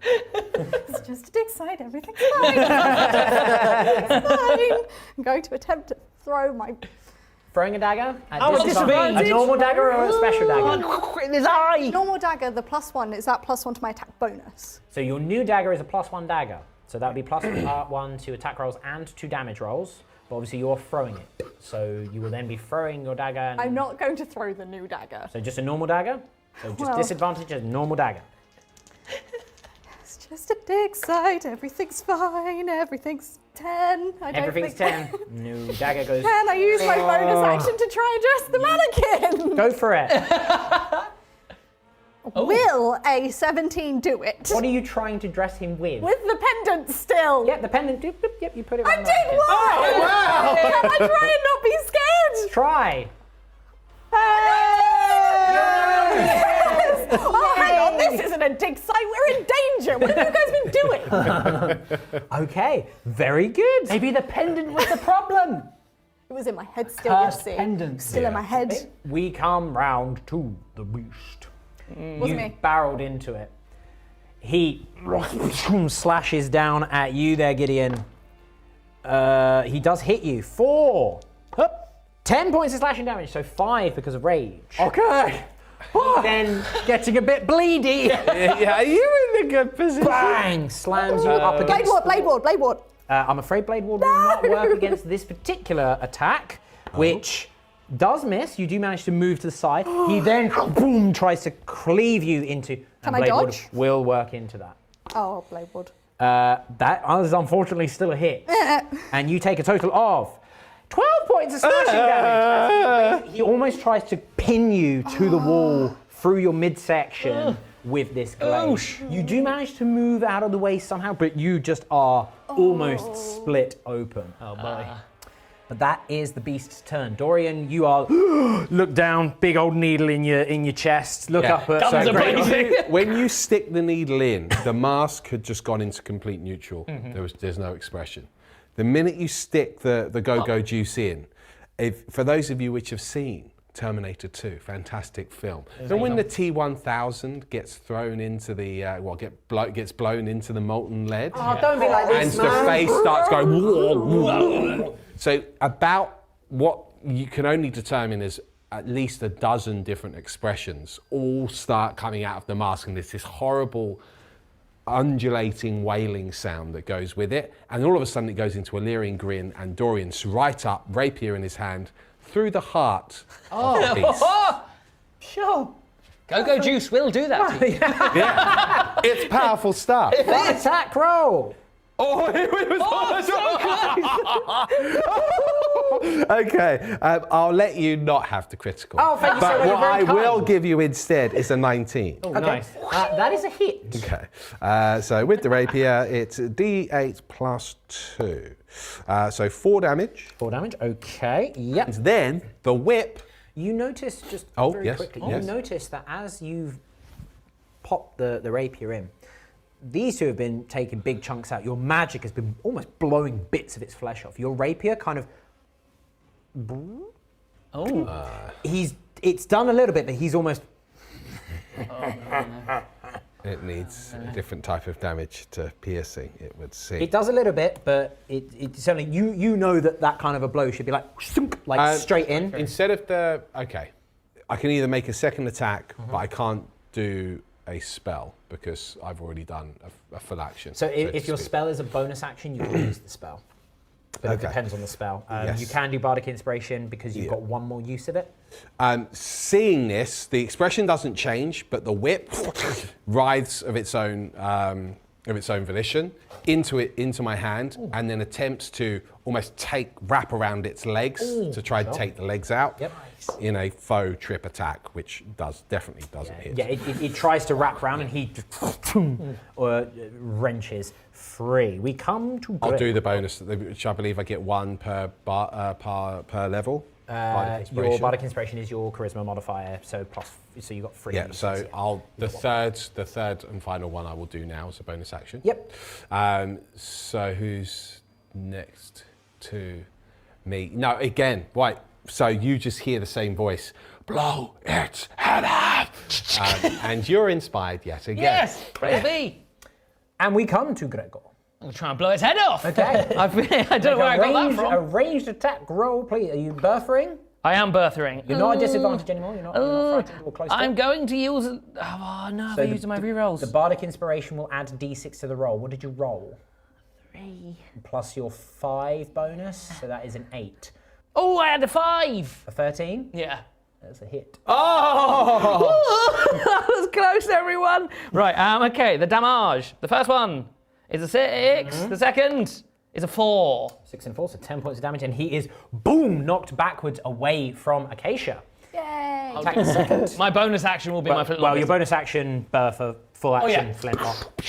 Speaker 2: It's just a dig site. Everything's fine. It's fine. I'm going to attempt to throw my.
Speaker 1: Throwing a dagger? At
Speaker 3: Oh,
Speaker 1: disadvantage? A normal dagger or a special dagger?
Speaker 3: in his eye!
Speaker 2: Normal dagger, the +1, is that +1 to my attack bonus?
Speaker 1: So your new dagger is a +1 dagger. So that would be +1 to attack rolls and to damage rolls. But obviously you're throwing it. So you will then be throwing your dagger. And
Speaker 2: I'm not going to throw the new dagger.
Speaker 1: So just a normal dagger? So just
Speaker 2: Well-
Speaker 1: disadvantage as a normal dagger.
Speaker 2: It's just a dig site. Everything's fine. Everything's 10. I don't
Speaker 1: Everything's
Speaker 2: think
Speaker 1: 10. New dagger goes.
Speaker 2: Can I use my bonus action to try and dress the mannequin?
Speaker 1: Go for it.
Speaker 2: Will a 17 do it?
Speaker 1: What are you trying to dress him with?
Speaker 2: With the pendant still.
Speaker 1: Yep, the pendant. Doop, doop, yep, you put it
Speaker 2: I
Speaker 1: around
Speaker 2: did
Speaker 1: the mannequin.
Speaker 2: what?
Speaker 4: wow.
Speaker 2: Can I try and not be scared?
Speaker 1: Try.
Speaker 2: Yes! Oh, hang on, this isn't a dig site. We're in danger. What have you guys been doing?
Speaker 1: Okay, very good.
Speaker 3: Maybe the pendant was the problem.
Speaker 2: It was in my head still, you
Speaker 3: Cursed
Speaker 2: see.
Speaker 3: pendant.
Speaker 2: Still in my head.
Speaker 1: We come round to the beast.
Speaker 2: Wasn't
Speaker 1: You
Speaker 2: me.
Speaker 1: barreled into it. He slashes down at you there, Gideon. He does hit you. 4. Hup. 10 points of slashing damage, so 5 because of rage.
Speaker 3: Okay.
Speaker 1: Then
Speaker 3: Getting a bit bleedy.
Speaker 4: Yeah, are you in a good position?
Speaker 1: bang, slams you up
Speaker 2: Blade
Speaker 1: against.
Speaker 2: ward, blade ward, blade ward.
Speaker 1: I'm afraid Blade Ward will not work against this particular attack, which does miss. You do manage to move to the side. He then boom tries to cleave you into.
Speaker 2: Can
Speaker 1: and
Speaker 2: I
Speaker 1: Blade Ward
Speaker 2: dodge?
Speaker 1: will work into that.
Speaker 2: Oh, blade ward.
Speaker 1: That is unfortunately still a hit, and you take a total of 12 points of slashing damage. He almost tries to pin you to the wall through your midsection with this glaive. You do manage to move out of the way somehow, but you just are almost split open.
Speaker 5: Oh boy.
Speaker 1: But that is the beast's turn. Dorian, you are look down, big old needle in your chest. Look
Speaker 4: Yeah.
Speaker 1: up at
Speaker 5: Guns are blazing.
Speaker 4: When you stick the needle in, the mask had just gone into complete neutral. There's no expression. The minute you stick the go-go juice in, for those of you which have seen Terminator 2, fantastic film. So when the T-1000 gets thrown into the, gets blown into the molten lead,
Speaker 1: Oh, don't be like
Speaker 4: and
Speaker 1: this,
Speaker 4: the
Speaker 1: man.
Speaker 4: face starts going, whoa, whoa. So about what you can only determine is at least a dozen different expressions all start coming out of the mask, and there's this horrible undulating wailing sound that goes with it, and all of a sudden it goes into a leering grin, and Dorian's right up, rapier in his hand, through the heart of the beast.
Speaker 1: Sure.
Speaker 5: Go Juice will do that to you.
Speaker 4: Yeah, it's powerful stuff.
Speaker 1: One attack roll.
Speaker 4: Oh, it was okay, I'll let you not have the critical.
Speaker 1: Oh, thank you so
Speaker 4: but
Speaker 1: much.
Speaker 4: what I
Speaker 1: You're very
Speaker 4: will
Speaker 1: kind.
Speaker 4: give you instead is a 19.
Speaker 3: Oh, nice.
Speaker 1: That is a hit.
Speaker 4: Okay, so with the rapier, it's D8 plus 2. So 4 damage.
Speaker 1: 4 damage. Okay. Yep.
Speaker 4: And then the whip.
Speaker 1: You notice just
Speaker 4: Oh,
Speaker 1: very
Speaker 4: yes,
Speaker 1: quickly.
Speaker 4: yes.
Speaker 1: You notice that as you've popped the rapier in, these two have been taking big chunks out. Your magic has been almost blowing bits of its flesh off. Your rapier kind of. It's done a little bit, but he's almost.
Speaker 4: It needs a different type of damage to piercing, it would seem.
Speaker 1: It does a little bit, but it's only you know that kind of a blow should be like straight in.
Speaker 4: Instead of the... Okay. I can either make a second attack, but I can't do a spell because I've already done a full action.
Speaker 1: So if
Speaker 4: to
Speaker 1: your
Speaker 4: speak.
Speaker 1: spell is a bonus action, you can use the spell. But
Speaker 4: Okay.
Speaker 1: it depends on the spell.
Speaker 4: Yes.
Speaker 1: You can do Bardic Inspiration because you've
Speaker 4: Yeah.
Speaker 1: got one more use of it.
Speaker 4: Seeing this, the expression doesn't change, but the whip writhes of its own volition into my hand, and then attempts to almost wrap around its legs to try and take the legs out.
Speaker 1: Yep.
Speaker 4: In a faux trip attack, which definitely doesn't hit.
Speaker 1: Yeah, it tries to wrap around and he or wrenches free. We come to.
Speaker 4: I'll do the bonus, which I believe I get 1 per level. Bardic
Speaker 1: Your
Speaker 4: Inspiration.
Speaker 1: Bardic Inspiration is your charisma modifier, so you got 3.
Speaker 4: Yeah, so the third and final one I will do now as a bonus action.
Speaker 1: Yep.
Speaker 4: So who's next to me? No, again, right. So you just hear the same voice, blow its head off. And you're inspired yet again.
Speaker 5: Yes, praise be.
Speaker 1: And we come to Gregor.
Speaker 5: I'm gonna try and blow his head off.
Speaker 1: Okay.
Speaker 5: I don't know where I got that
Speaker 1: A
Speaker 5: from.
Speaker 1: ranged attack roll, please. Are you berthering?
Speaker 5: I am birthering.
Speaker 1: You're not at disadvantage anymore. You're not frightened or close to
Speaker 5: I'm
Speaker 1: it.
Speaker 5: going to use. Oh no,
Speaker 1: So
Speaker 5: I'm using my rerolls.
Speaker 1: The Bardic Inspiration will add d6 to the roll. What did you roll?
Speaker 5: 3.
Speaker 1: Plus your 5 bonus, so that is an 8.
Speaker 5: Oh, I had a 5.
Speaker 1: A 13?
Speaker 5: Yeah.
Speaker 1: That's a hit.
Speaker 5: That was close, everyone. Right. Okay. The damage. The first one is a 6. The second is a 4.
Speaker 1: 6 and 4, so 10 points of damage, and he is, boom, knocked backwards away from Acacia.
Speaker 2: Yay!
Speaker 1: Attack the second.
Speaker 5: My bonus action will be my.
Speaker 1: Well, your bonus action, for full action,
Speaker 5: yeah.
Speaker 1: flintlock.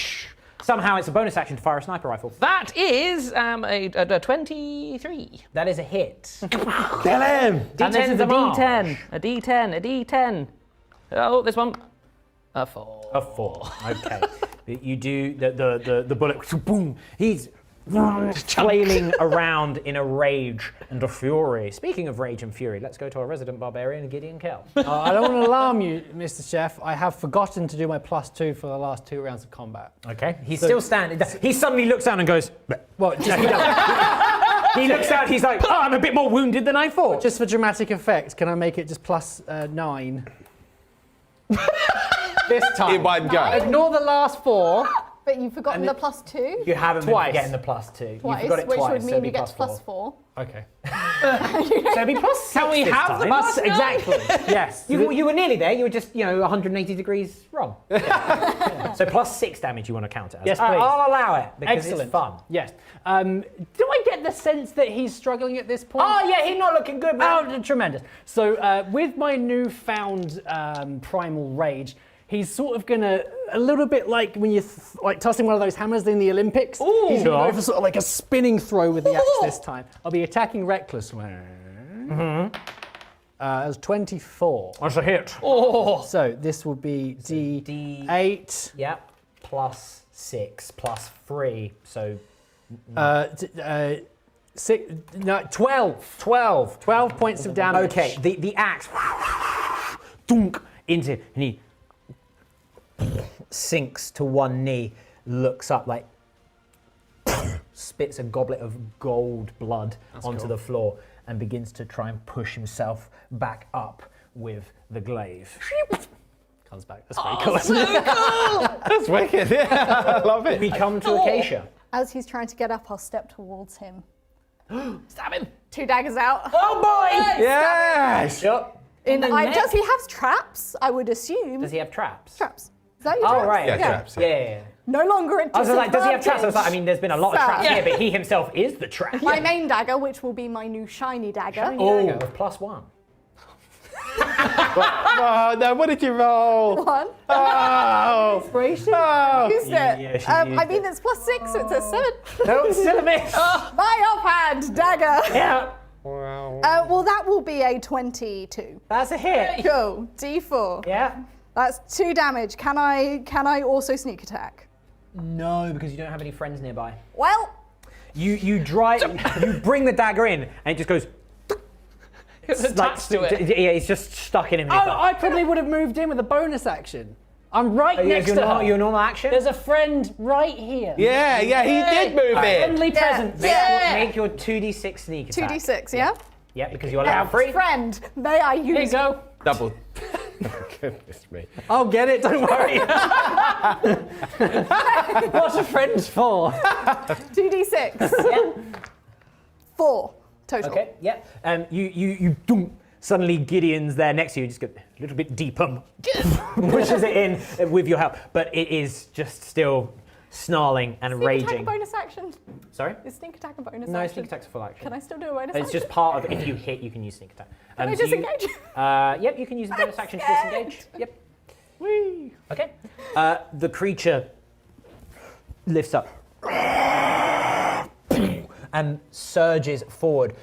Speaker 1: Somehow it's a bonus action to fire a sniper rifle.
Speaker 5: That is a 23.
Speaker 1: That is a hit.
Speaker 4: Kill him!
Speaker 5: And this
Speaker 1: D10
Speaker 5: is a
Speaker 1: damage.
Speaker 5: D10. A D10. A D10. Oh, this one. A 4.
Speaker 1: A 4. Okay. You do the bullet. Boom. He's flailing around in a rage and a fury. Speaking of rage and fury, let's go to our resident barbarian, Gideon Kell.
Speaker 3: I don't want to alarm you, Mr. Chef. I have forgotten to do my +2 for the last 2 rounds of combat.
Speaker 1: Okay. He's still standing. He suddenly looks down and goes.
Speaker 3: Well, just,
Speaker 1: He looks out. He's like, oh, I'm a bit more wounded than I thought.
Speaker 3: just for dramatic effect, can I make it just +9?
Speaker 1: This time.
Speaker 4: In one go.
Speaker 3: Ignore the last 4.
Speaker 2: But you've forgotten the +2
Speaker 1: You haven't
Speaker 3: Twice.
Speaker 1: been getting the +2.
Speaker 2: twice,
Speaker 1: you forgot it
Speaker 2: which
Speaker 1: twice,
Speaker 2: would
Speaker 1: so
Speaker 2: mean
Speaker 1: it'd be
Speaker 2: you get to
Speaker 1: +4.
Speaker 2: +4.
Speaker 3: Okay.
Speaker 1: So it'd be +6
Speaker 5: Can we
Speaker 1: this
Speaker 5: have the
Speaker 1: time.
Speaker 5: +9?
Speaker 3: Exactly. Yes.
Speaker 1: You were nearly there. You were just 180 degrees wrong. Yeah. So +6 damage you want to count it as.
Speaker 3: Yes,
Speaker 1: All right,
Speaker 3: please.
Speaker 1: I'll allow it because
Speaker 3: Excellent.
Speaker 1: it's fun.
Speaker 3: Yes. Do I get the sense that he's struggling at this point?
Speaker 1: Oh yeah, he's not looking good, man.
Speaker 3: Oh, tremendous. So with my newfound primal rage, he's sort of gonna, a little bit like when you're like tossing one of those hammers in the Olympics.
Speaker 5: Ooh.
Speaker 3: He's gonna go for sort of like a spinning throw with the axe this time. I'll be attacking reckless. As 24.
Speaker 1: That's a hit.
Speaker 5: Oh.
Speaker 3: So this will be D8.
Speaker 1: Yep. +6 +3. So
Speaker 3: 12.
Speaker 1: 12.
Speaker 3: 12 points of damage.
Speaker 1: Okay. The axe dunk into, and he sinks to one knee, looks up like spits a goblet of gold blood onto the floor, and begins to try and push himself back up with the glaive.
Speaker 3: comes back. That's pretty cool, isn't it?
Speaker 4: That's wicked. Yeah, I love it.
Speaker 1: We come to Acacia.
Speaker 2: As he's trying to get up, I'll step towards him.
Speaker 5: Stab him.
Speaker 2: 2 daggers out.
Speaker 1: Oh boy!
Speaker 4: Yes.
Speaker 1: Yep.
Speaker 2: Does he have traps? I would assume.
Speaker 1: Does he have traps?
Speaker 2: Traps. Is that your
Speaker 1: Oh
Speaker 2: traps?
Speaker 1: right.
Speaker 4: Yeah,
Speaker 1: okay.
Speaker 4: traps, yeah.
Speaker 1: Yeah.
Speaker 2: No longer at
Speaker 1: I was like, does he have traps? I was like, I
Speaker 2: disadvantage.
Speaker 1: mean, there's been a lot of
Speaker 2: Sir.
Speaker 1: traps here, but he himself is the trap.
Speaker 2: My main dagger, which will be my new shiny dagger.
Speaker 1: Oh, with +1.
Speaker 4: Oh no! What did you roll?
Speaker 2: 1.
Speaker 4: Oh.
Speaker 2: Inspiration.
Speaker 4: Oh.
Speaker 2: Used it.
Speaker 1: yeah, she
Speaker 2: I
Speaker 1: used
Speaker 2: mean, it's +6, so it's a 7.
Speaker 1: No, it's still a miss.
Speaker 2: My offhand dagger.
Speaker 1: Yeah.
Speaker 4: Wow.
Speaker 2: Well, that will be a 22.
Speaker 1: That's a hit.
Speaker 2: Go. D4.
Speaker 1: Yeah.
Speaker 2: That's 2 damage. Can I also sneak attack?
Speaker 1: No, because you don't have any friends nearby.
Speaker 2: Well,
Speaker 1: You bring the dagger in, and it just goes.
Speaker 5: It's attached to it.
Speaker 1: Yeah, it's just stuck in him.
Speaker 3: Oh, I probably would have moved in with a bonus action. I'm right next to her.
Speaker 1: Your normal action.
Speaker 3: There's a friend right here.
Speaker 4: Yeah, he did move it.
Speaker 3: Friendly presence.
Speaker 1: Make your 2d6 sneak attack.
Speaker 2: 2d6, yeah?
Speaker 1: Yeah, because you're allowed free.
Speaker 2: Friend, may I use
Speaker 3: Here you go.
Speaker 4: Double. Goodness me.
Speaker 3: I'll get it, don't worry. What's a friend for?
Speaker 2: 2d6? 4 total.
Speaker 1: Okay. Yeah. You suddenly Gideon's there next to you. Just go a little bit deeper. Pushes it in with your help, but it is just still snarling and
Speaker 2: Sneak attack a
Speaker 1: raging.
Speaker 2: bonus action.
Speaker 1: Sorry.
Speaker 2: Is sneak attack a bonus
Speaker 1: No,
Speaker 2: action?
Speaker 1: sneak attack's a full action.
Speaker 2: Can I still do a bonus
Speaker 1: It's
Speaker 2: action?
Speaker 1: just part of if you hit, you can use sneak attack.
Speaker 2: Can I
Speaker 1: so you-
Speaker 2: disengage?
Speaker 1: Yep, you can use the bonus action to
Speaker 2: scared.
Speaker 1: disengage. Yep. Whee. Okay. The creature lifts up and surges forward.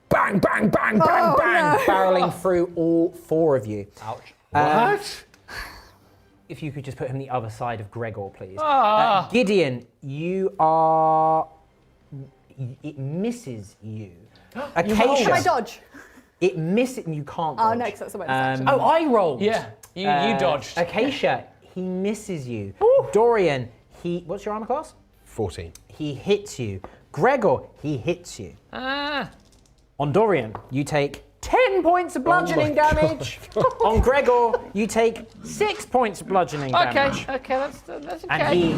Speaker 1: Bang, bang, bang, bang, bang, barreling through all 4 of you.
Speaker 3: Ouch.
Speaker 4: What?
Speaker 1: If you could just put him the other side of Gregor, please.
Speaker 5: Ah.
Speaker 1: Gideon, you are. It misses you. Acacia,
Speaker 2: Can I dodge?
Speaker 1: it misses. You can't
Speaker 2: Oh,
Speaker 1: dodge.
Speaker 2: no, 'cause that's a bonus action.
Speaker 3: Oh, I rolled.
Speaker 5: Yeah, you dodged.
Speaker 1: Acacia, he misses you. Dorian, what's your armor class?
Speaker 4: 14.
Speaker 1: He hits you. Gregor, he hits you.
Speaker 5: Ah.
Speaker 1: On Dorian, you take 10 points of bludgeoning
Speaker 4: my
Speaker 1: damage. On Gregor, you take 6 points of bludgeoning damage.
Speaker 5: Okay, that's okay.
Speaker 1: And he,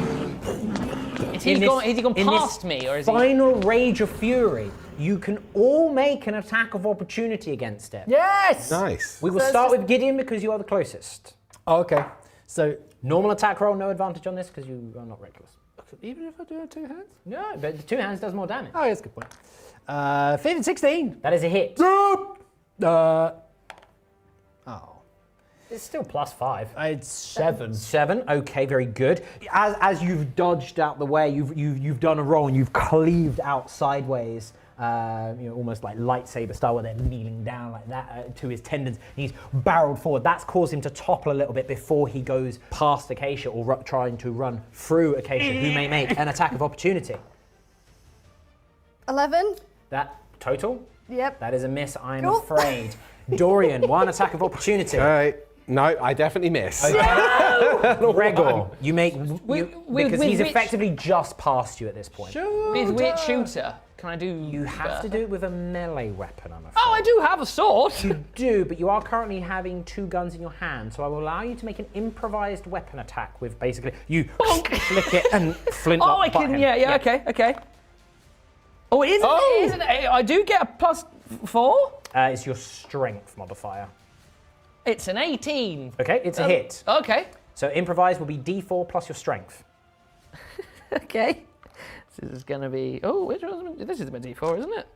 Speaker 5: Has he
Speaker 1: in this-
Speaker 5: gone
Speaker 1: in this
Speaker 5: past me, or is he?
Speaker 1: final rage of fury, you can all make an attack of opportunity against it.
Speaker 3: Yes!
Speaker 4: Nice.
Speaker 1: We will
Speaker 2: So it's
Speaker 1: start
Speaker 2: just-
Speaker 1: with Gideon because you are the closest.
Speaker 3: Oh, okay. So,
Speaker 1: Normal attack roll, no advantage on this because you are not reckless.
Speaker 3: even if I do it 2 hands?
Speaker 1: No, but the 2 hands does more damage.
Speaker 3: Oh, that's a good point. 15, 16.
Speaker 1: That is a hit.
Speaker 3: Oh.
Speaker 1: It's still +5.
Speaker 3: It's 7.
Speaker 1: 7. Okay, very good. As you've dodged out the way, you've done a roll and you've cleaved out sideways. Almost like lightsaber style, where they're kneeling down like that to his tendons. He's barreled forward. That's caused him to topple a little bit before he goes past Acacia or trying to run through Acacia, who may make an attack of opportunity.
Speaker 2: 11?
Speaker 1: That total?
Speaker 2: Yep.
Speaker 1: That is a miss, I'm
Speaker 2: Cool.
Speaker 1: afraid. Dorian, 1 attack of opportunity.
Speaker 4: All right. No, I definitely miss.
Speaker 1: Gregor, you make because he's
Speaker 5: which-
Speaker 1: effectively just past you at this point.
Speaker 5: With which shooter can I do?
Speaker 1: You have to do it with a melee weapon, I'm afraid.
Speaker 5: Oh, I do have a sword.
Speaker 1: You do, but you are currently having 2 guns in your hand, so I will allow you to make an improvised weapon attack with basically you flick it and flintlock
Speaker 5: Oh, I
Speaker 1: butt
Speaker 5: can.
Speaker 1: him.
Speaker 5: Yeah. Okay. Oh, it isn't.
Speaker 4: Oh.
Speaker 5: It isn't. I do get a +4.
Speaker 1: It's your strength modifier.
Speaker 5: It's an 18.
Speaker 1: Okay, it's a hit.
Speaker 5: Okay.
Speaker 1: So improvised will be D4 plus your strength.
Speaker 5: Okay. This is gonna be. Oh, which one? This is my D4, isn't it?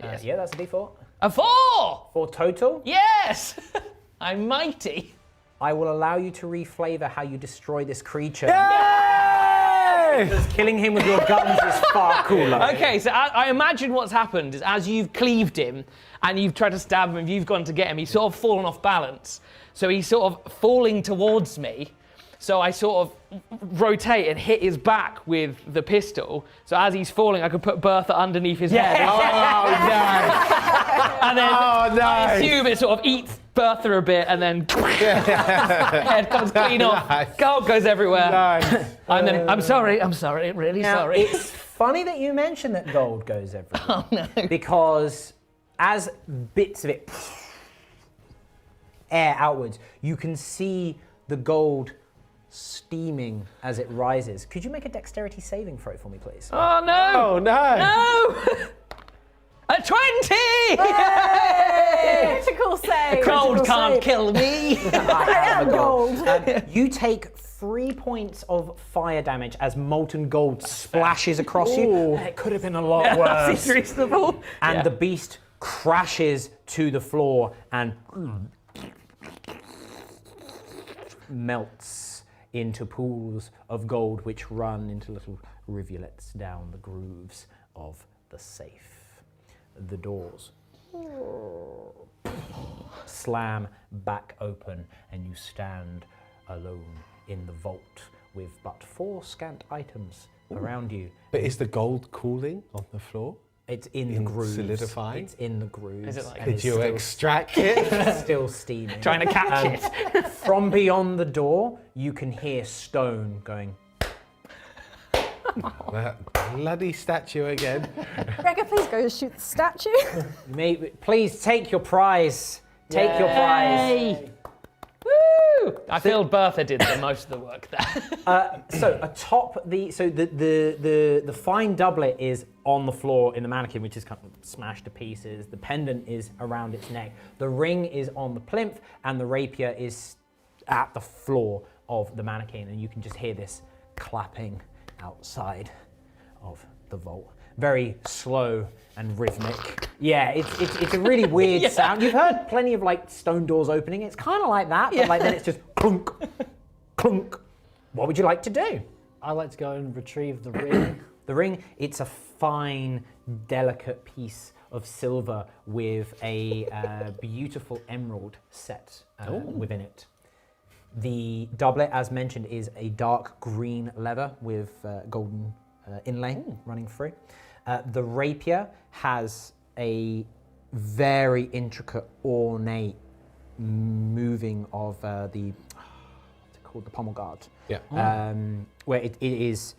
Speaker 5: Yes.
Speaker 1: Yeah, that's a D4.
Speaker 5: A 4.
Speaker 1: 4 total.
Speaker 5: Yes. I'm mighty.
Speaker 1: I will allow you to reflavor how you destroy this creature.
Speaker 4: Yay!
Speaker 1: Because killing him with your guns is far cooler.
Speaker 5: Okay, so I imagine what's happened is as you've cleaved him and you've tried to stab him and you've gone to get him, he's sort of fallen off balance. So he's sort of falling towards me. So I sort of rotate and hit his back with the pistol. So as he's falling, I could put Bertha underneath his head.
Speaker 4: Oh, nice.
Speaker 5: And then
Speaker 4: Oh,
Speaker 5: I
Speaker 4: nice.
Speaker 5: assume it sort of eats Bertha a bit and then head comes clean off.
Speaker 4: Nice.
Speaker 5: Gold goes everywhere.
Speaker 4: Nice.
Speaker 5: And then, I'm sorry, really
Speaker 1: Now,
Speaker 5: sorry.
Speaker 1: it's funny that you mention that gold goes everywhere.
Speaker 5: Oh, no.
Speaker 1: Because as bits of it air outwards, you can see the gold steaming as it rises. Could you make a dexterity saving throw for me, please?
Speaker 5: Oh no!
Speaker 4: Oh no!
Speaker 5: No! A 20!
Speaker 2: Critical save.
Speaker 5: Gold can't kill me.
Speaker 2: I am gold.
Speaker 1: You take 3 points of fire damage as molten gold splashes across you. It could have been a lot worse.
Speaker 5: Seems reasonable.
Speaker 1: And the beast crashes to the floor and melts into pools of gold which run into little rivulets down the grooves of the safe. The doors slam back open and you stand alone in the vault with but 4 scant items around you.
Speaker 4: But is the gold cooling on the floor?
Speaker 1: It's in the grooves.
Speaker 4: Solidifying?
Speaker 1: It's in the grooves.
Speaker 5: Is it like-
Speaker 1: and
Speaker 4: Did
Speaker 1: it's
Speaker 4: you
Speaker 1: still,
Speaker 4: extract it?
Speaker 1: still steaming.
Speaker 5: Trying to catch it.
Speaker 1: From beyond the door, you can hear stone going.
Speaker 4: That bloody statue again.
Speaker 2: Gregor, please go shoot the statue.
Speaker 1: You may, please take your prize. Take your prize.
Speaker 5: Woo! I feel Bertha did the most of the work there.
Speaker 1: So atop the fine doublet is on the floor in the mannequin, which is kind of smashed to pieces. The pendant is around its neck. The ring is on the plinth, and the rapier is at the floor of the mannequin, and you can just hear this clapping outside of the vault. Very slow and rhythmic. Yeah, it's a really weird sound. You've heard plenty of like stone doors opening. It's kind of like that, but like then it's just clunk, clunk. What would you like to do?
Speaker 3: I'd like to go and retrieve the ring.
Speaker 1: The ring, it's a fine, delicate piece of silver with a beautiful emerald set within it. The doublet, as mentioned, is a dark green leather with golden inlay running through. The rapier has a very intricate, ornate moving of the, what's it called, the pommel guard.
Speaker 4: Yeah.
Speaker 1: Where it is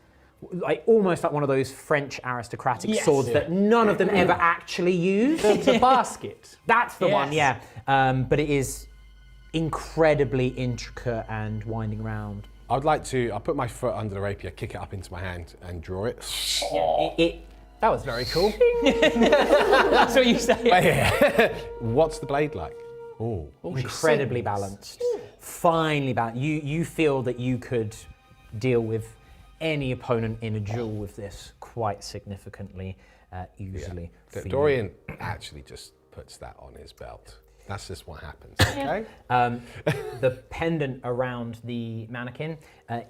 Speaker 1: like almost like one of those French aristocratic
Speaker 5: Yes.
Speaker 1: swords that none of them ever actually use.
Speaker 3: The basket.
Speaker 1: That's the one,
Speaker 5: Yes.
Speaker 1: yeah. But it is incredibly intricate and winding around.
Speaker 4: I'd like to, I'll put my foot under the rapier, kick it up into my hand and draw it.
Speaker 1: That was very cool.
Speaker 5: That's what you say.
Speaker 4: What's the blade like? Oh.
Speaker 1: Incredibly balanced, finely balanced. You feel that you could deal with any opponent in a duel with this quite significantly easily. for you.
Speaker 4: Dorian actually just puts that on his belt. That's just what happens, okay?
Speaker 1: The pendant around the mannequin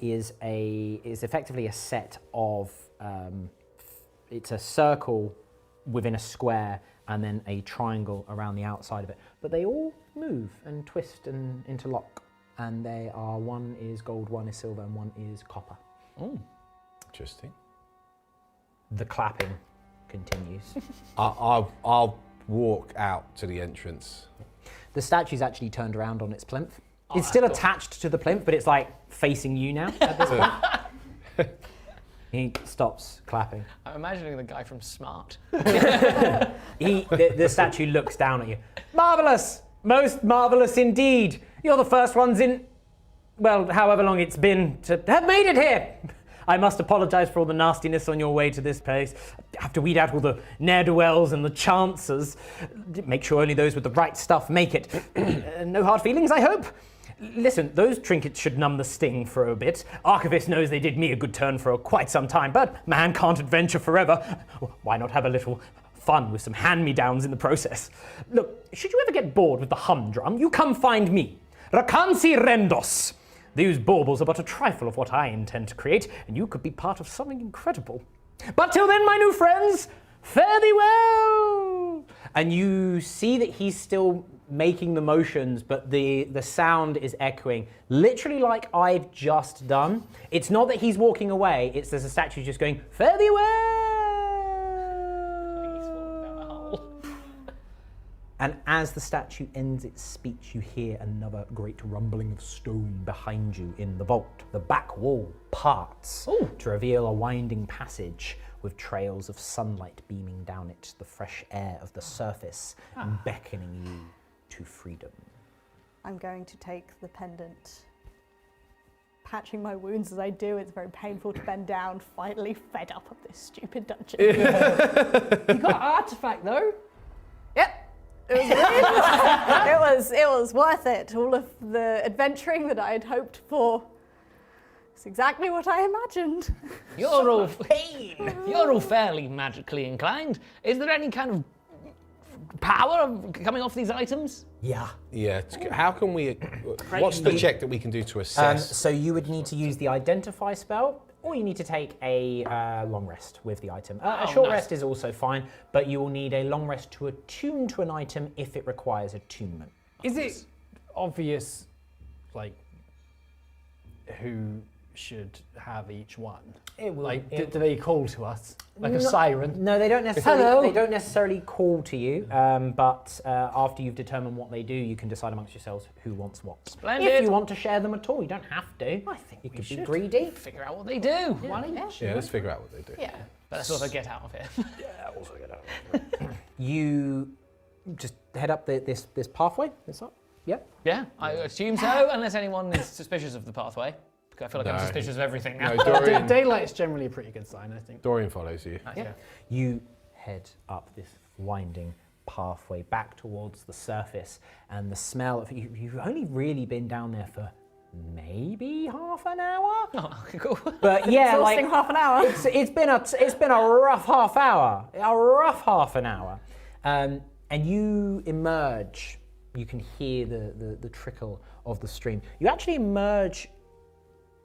Speaker 1: is effectively a set of. It's a circle within a square and then a triangle around the outside of it. But they all move and twist and interlock. And they are, one is gold, one is silver, and one is copper.
Speaker 4: Interesting.
Speaker 1: The clapping continues.
Speaker 4: I'll walk out to the entrance.
Speaker 1: The statue's actually turned around on its plinth. It's still attached to the plinth, but it's like facing you now at this point. He stops clapping.
Speaker 5: I'm imagining the guy from Smart.
Speaker 1: The statue looks down at you. Marvellous! Most marvellous indeed. You're the first ones in, well, however long it's been to have made it here. I must apologise for all the nastiness on your way to this place. Have to weed out all the ne'er-do-wells and the chancers. Make sure only those with the right stuff make it. No hard feelings, I hope? Listen, those trinkets should numb the sting for a bit. Archivist knows they did me a good turn for quite some time, but man can't adventure forever. Why not have a little fun with some hand-me-downs in the process? Look, should you ever get bored with the humdrum, you come find me. Rakansi Rendos. These baubles are but a trifle of what I intend to create, and you could be part of something incredible. But till then, my new friends, fare thee well! And you see that he's still making the motions, but the sound is echoing, literally like I've just done. It's not that he's walking away, it's there's a statue just going, fare thee well! And as the statue ends its speech, you hear another great rumbling of stone behind you in the vault. The back wall parts to reveal a winding passage with trails of sunlight beaming down it, the fresh air of the surface beckoning you to freedom.
Speaker 2: I'm going to take the pendant patching my wounds as I do. It's very painful to bend down, finally fed up of this stupid dungeon.
Speaker 3: You got an artifact though.
Speaker 2: Yep. It was really, it was worth it. All of the adventuring that I had hoped for. It's exactly what I imagined.
Speaker 5: You're all fairly magically inclined. Is there any kind of power coming off these items?
Speaker 1: Yeah.
Speaker 4: Yeah. How can we? What's the check that we can do to assess?
Speaker 1: So you would need to use the identify spell, or you need to take a long rest with the item. A short rest is also fine, but you will need a long rest to attune to an item if it requires attunement.
Speaker 3: Is it obvious, like, who should have each one?
Speaker 1: It will,
Speaker 3: Like, do they call to us like a siren?
Speaker 1: No, they don't necessarily.
Speaker 3: Hello.
Speaker 1: They don't necessarily call to you. But after you've determined what they do, you can decide amongst yourselves who wants what.
Speaker 5: Splendid.
Speaker 1: If you want to share them at all, you don't have to.
Speaker 3: I think
Speaker 1: you
Speaker 3: we
Speaker 1: could
Speaker 3: should
Speaker 1: be greedy.
Speaker 5: Figure out what they do.
Speaker 3: One each.
Speaker 4: Yeah, let's figure out what they do.
Speaker 2: Yeah.
Speaker 5: But let's also get out of here.
Speaker 1: You just head up this pathway. This up. Yep.
Speaker 5: Yeah, I assume so, unless anyone is suspicious of the pathway. Because I feel like I'm
Speaker 4: No.
Speaker 5: suspicious of everything now.
Speaker 4: No, Dorian.
Speaker 3: Daylight's generally a pretty good sign, I think.
Speaker 4: Dorian follows you.
Speaker 1: Yeah. You head up this winding pathway back towards the surface, and the smell of you've only really been down there for maybe half an hour.
Speaker 5: Oh, cool.
Speaker 1: But yeah,
Speaker 2: Exhausting half an hour.
Speaker 1: it's been a rough half hour, a rough half an hour, and you emerge. You can hear the trickle of the stream. You actually emerge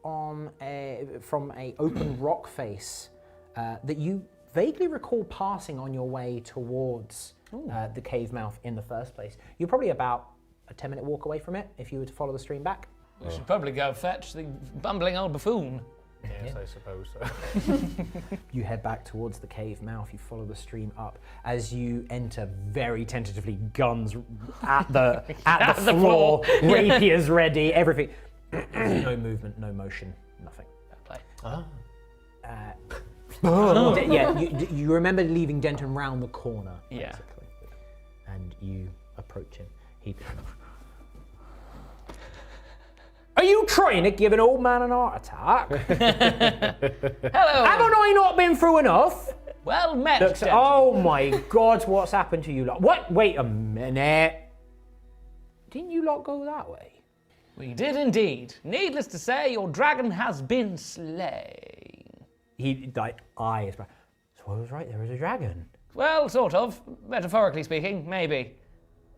Speaker 1: from a open rock face that you vaguely recall passing on your way towards the cave mouth in the first place. You're probably about a 10-minute walk away from it if you were to follow the stream back.
Speaker 5: We should probably go fetch the bumbling old buffoon.
Speaker 3: Yes, I suppose so.
Speaker 1: You head back towards the cave mouth. You follow the stream up as you enter very tentatively, guns at the floor, rapiers ready, everything. No movement, no motion, nothing.
Speaker 5: Play.
Speaker 1: Yeah, you remember leaving Denton round the corner,
Speaker 5: Yeah.
Speaker 1: basically, and you approach him. He. Are you trying to give an old man an heart attack?
Speaker 5: Hello.
Speaker 1: Haven't I not been through enough?
Speaker 5: Well met.
Speaker 1: Looks,
Speaker 5: gentlemen.
Speaker 1: oh my God, what's happened to you lot? What? Wait a minute. Didn't you lot go that way?
Speaker 5: We did indeed. Needless to say, your dragon has been slain.
Speaker 1: He, like, eyes. So I was right, there was a dragon.
Speaker 5: Well, sort of. Metaphorically speaking, maybe. It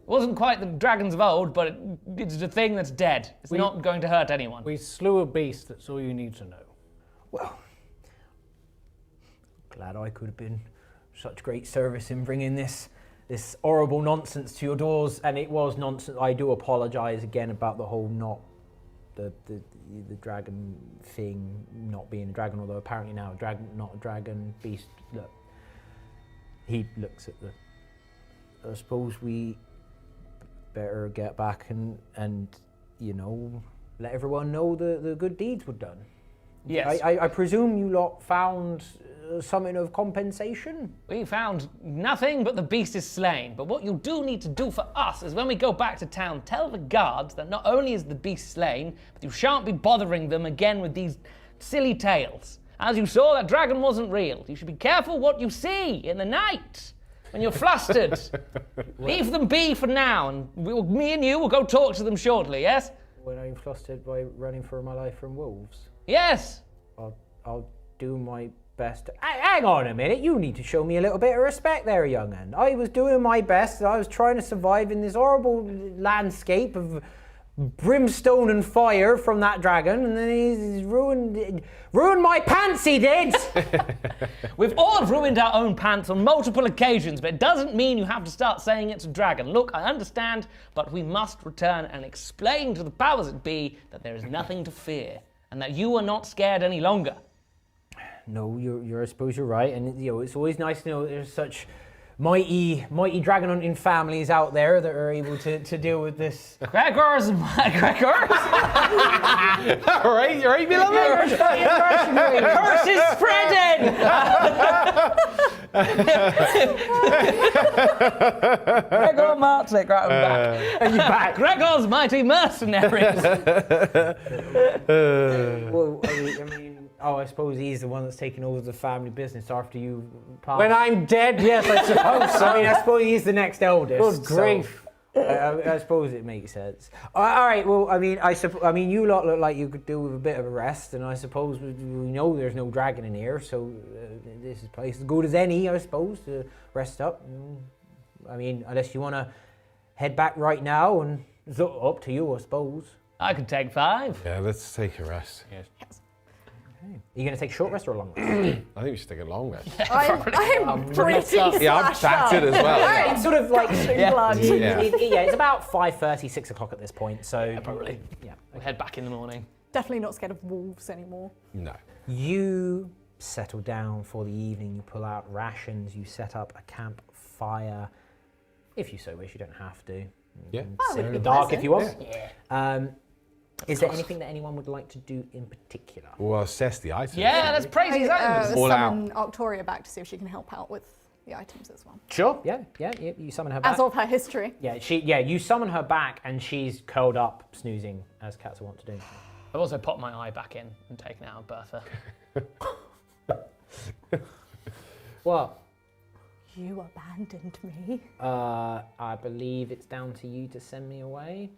Speaker 5: wasn't quite the dragons of old, but it's a thing that's dead. It's not going to hurt anyone.
Speaker 3: We slew a beast, that's all you need to know.
Speaker 1: Well, glad I could have been such great service in bringing this horrible nonsense to your doors, and it was nonsense. I do apologise again about the whole the dragon thing not being a dragon, although apparently now a dragon, not a dragon beast. Look, he looks at I suppose we better get back and you know, let everyone know the good deeds were done.
Speaker 5: Yes.
Speaker 1: I presume you lot found something of compensation?
Speaker 5: We found nothing but the beast is slain. But what you do need to do for us is when we go back to town, tell the guards that not only is the beast slain, but you shan't be bothering them again with these silly tales. As you saw, that dragon wasn't real. You should be careful what you see in the night when you're flustered. Leave them be for now, and me and you will go talk to them shortly, yes?
Speaker 1: When I'm flustered by running for my life from wolves,
Speaker 5: Yes.
Speaker 1: I'll do my best. Hang on a minute, you need to show me a little bit of respect there, young'un. I was doing my best, I was trying to survive in this horrible landscape of brimstone and fire from that dragon, and then he's ruined my pants, he did!
Speaker 5: We've all ruined our own pants on multiple occasions, but it doesn't mean you have to start saying it's a dragon. Look, I understand, but we must return and explain to the powers that be that there is nothing to fear, and that you are not scared any longer.
Speaker 1: No, I suppose you're right, and you know it's always nice to know there's such mighty dragon hunting families out there that are able to deal with this.
Speaker 5: Crackers and my crackers.
Speaker 4: All right, beloved.
Speaker 5: Curse is spreading. Gregor Martlick, right, I'm back.
Speaker 3: Are you back?
Speaker 5: Gregor's mighty mercenaries.
Speaker 1: Well, I suppose he's the one that's taking over the family business after you pass.
Speaker 3: When I'm dead, yes, I suppose so.
Speaker 1: I suppose he's the next eldest.
Speaker 3: Good grief.
Speaker 1: I suppose it makes sense. All right. Well, you lot look like you could do with a bit of a rest, and I suppose we know there's no dragon in here, so this is place as good as any, I suppose, to rest up. Unless you want to head back right now, and it's up to you, I suppose.
Speaker 5: I could take 5.
Speaker 4: Yeah, let's take a rest.
Speaker 1: Are you going to take a short rest or a long rest?
Speaker 4: I think we should take a long rest.
Speaker 2: I'm pretty
Speaker 4: Yeah, I'm battered as well. Yeah.
Speaker 1: It's sort of like
Speaker 2: blood.
Speaker 1: it's about 5:30, 6 o'clock at this point. So
Speaker 5: Probably.
Speaker 1: Yeah.
Speaker 5: We'll head back in the morning.
Speaker 2: Definitely not scared of wolves anymore.
Speaker 4: No.
Speaker 1: You settle down for the evening. You pull out rations. You set up a campfire. If you so wish, you don't have to.
Speaker 4: Yeah.
Speaker 1: Sit in the
Speaker 2: be
Speaker 1: dark if you want.
Speaker 2: pleasant.
Speaker 1: Is there anything that anyone would like to do in particular?
Speaker 4: We'll assess the items.
Speaker 5: Yeah, let's praise these items.
Speaker 4: All
Speaker 2: summon Arctoria back to see if she can help out with the items as well.
Speaker 1: Sure. Yeah. You summon her back.
Speaker 2: As of her history.
Speaker 1: You summon her back, and she's curled up, snoozing, as cats want to do.
Speaker 5: I've also popped my eye back in and taken out Bertha.
Speaker 1: What?
Speaker 2: You abandoned me.
Speaker 1: I believe it's down to you to send me away.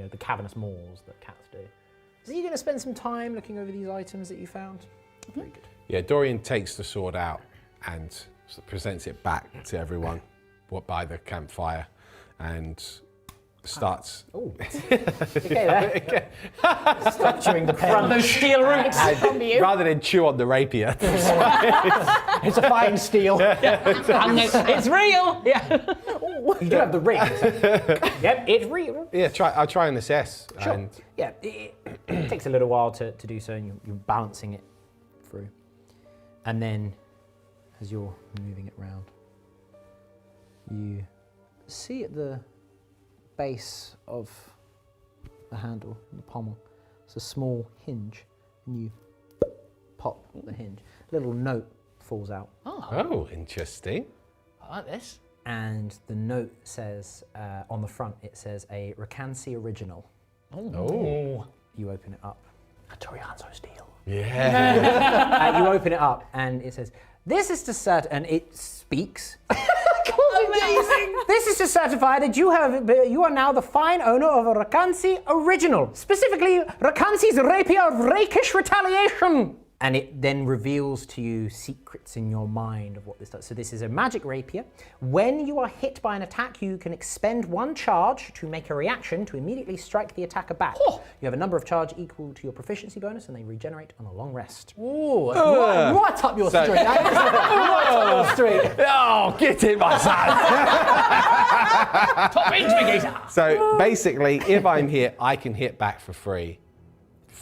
Speaker 1: The cavernous maws that cats do. Are you going to spend some time looking over these items that you found? Very good.
Speaker 4: Yeah, Dorian takes the sword out and sort of presents it back to everyone by the campfire and starts.
Speaker 1: Oh, okay there. Structuring the pen.
Speaker 5: Those steel roots.
Speaker 4: Rather than chew on the rapier.
Speaker 3: It's a fine steel.
Speaker 5: And it's real. Yeah.
Speaker 1: You do have the ring. Yep, it's real.
Speaker 4: Yeah, I'll try and assess.
Speaker 1: Sure.
Speaker 4: And
Speaker 1: Yeah, it takes a little while to do so, and you're balancing it through. And then, as you're moving it round, you see at the base of the handle, the pommel, it's a small hinge, and you pop the hinge. A little note falls out,
Speaker 4: oh, interesting.
Speaker 5: I like this.
Speaker 1: and the note says, on the front, it says a Recancy original.
Speaker 4: Oh.
Speaker 1: You open it up.
Speaker 5: Torianzo steel.
Speaker 4: Yeah.
Speaker 1: You open it up, and it says, "This is to and it speaks.
Speaker 2: Amazing!
Speaker 1: This is to certify that you are now the fine owner of a Recancy original, specifically Recancy's Rapier of Rakish Retaliation." And it then reveals to you secrets in your mind of what this does. So this is a magic rapier. When you are hit by an attack, you can expend one charge to make a reaction to immediately strike the attacker back. You have a number of charge equal to your proficiency bonus, and they regenerate on a long rest.
Speaker 3: Ooh, right up your street. Right up your street.
Speaker 4: Oh, get it, my son.
Speaker 5: Top instigator.
Speaker 4: So basically, if I'm hit, I can hit back for free.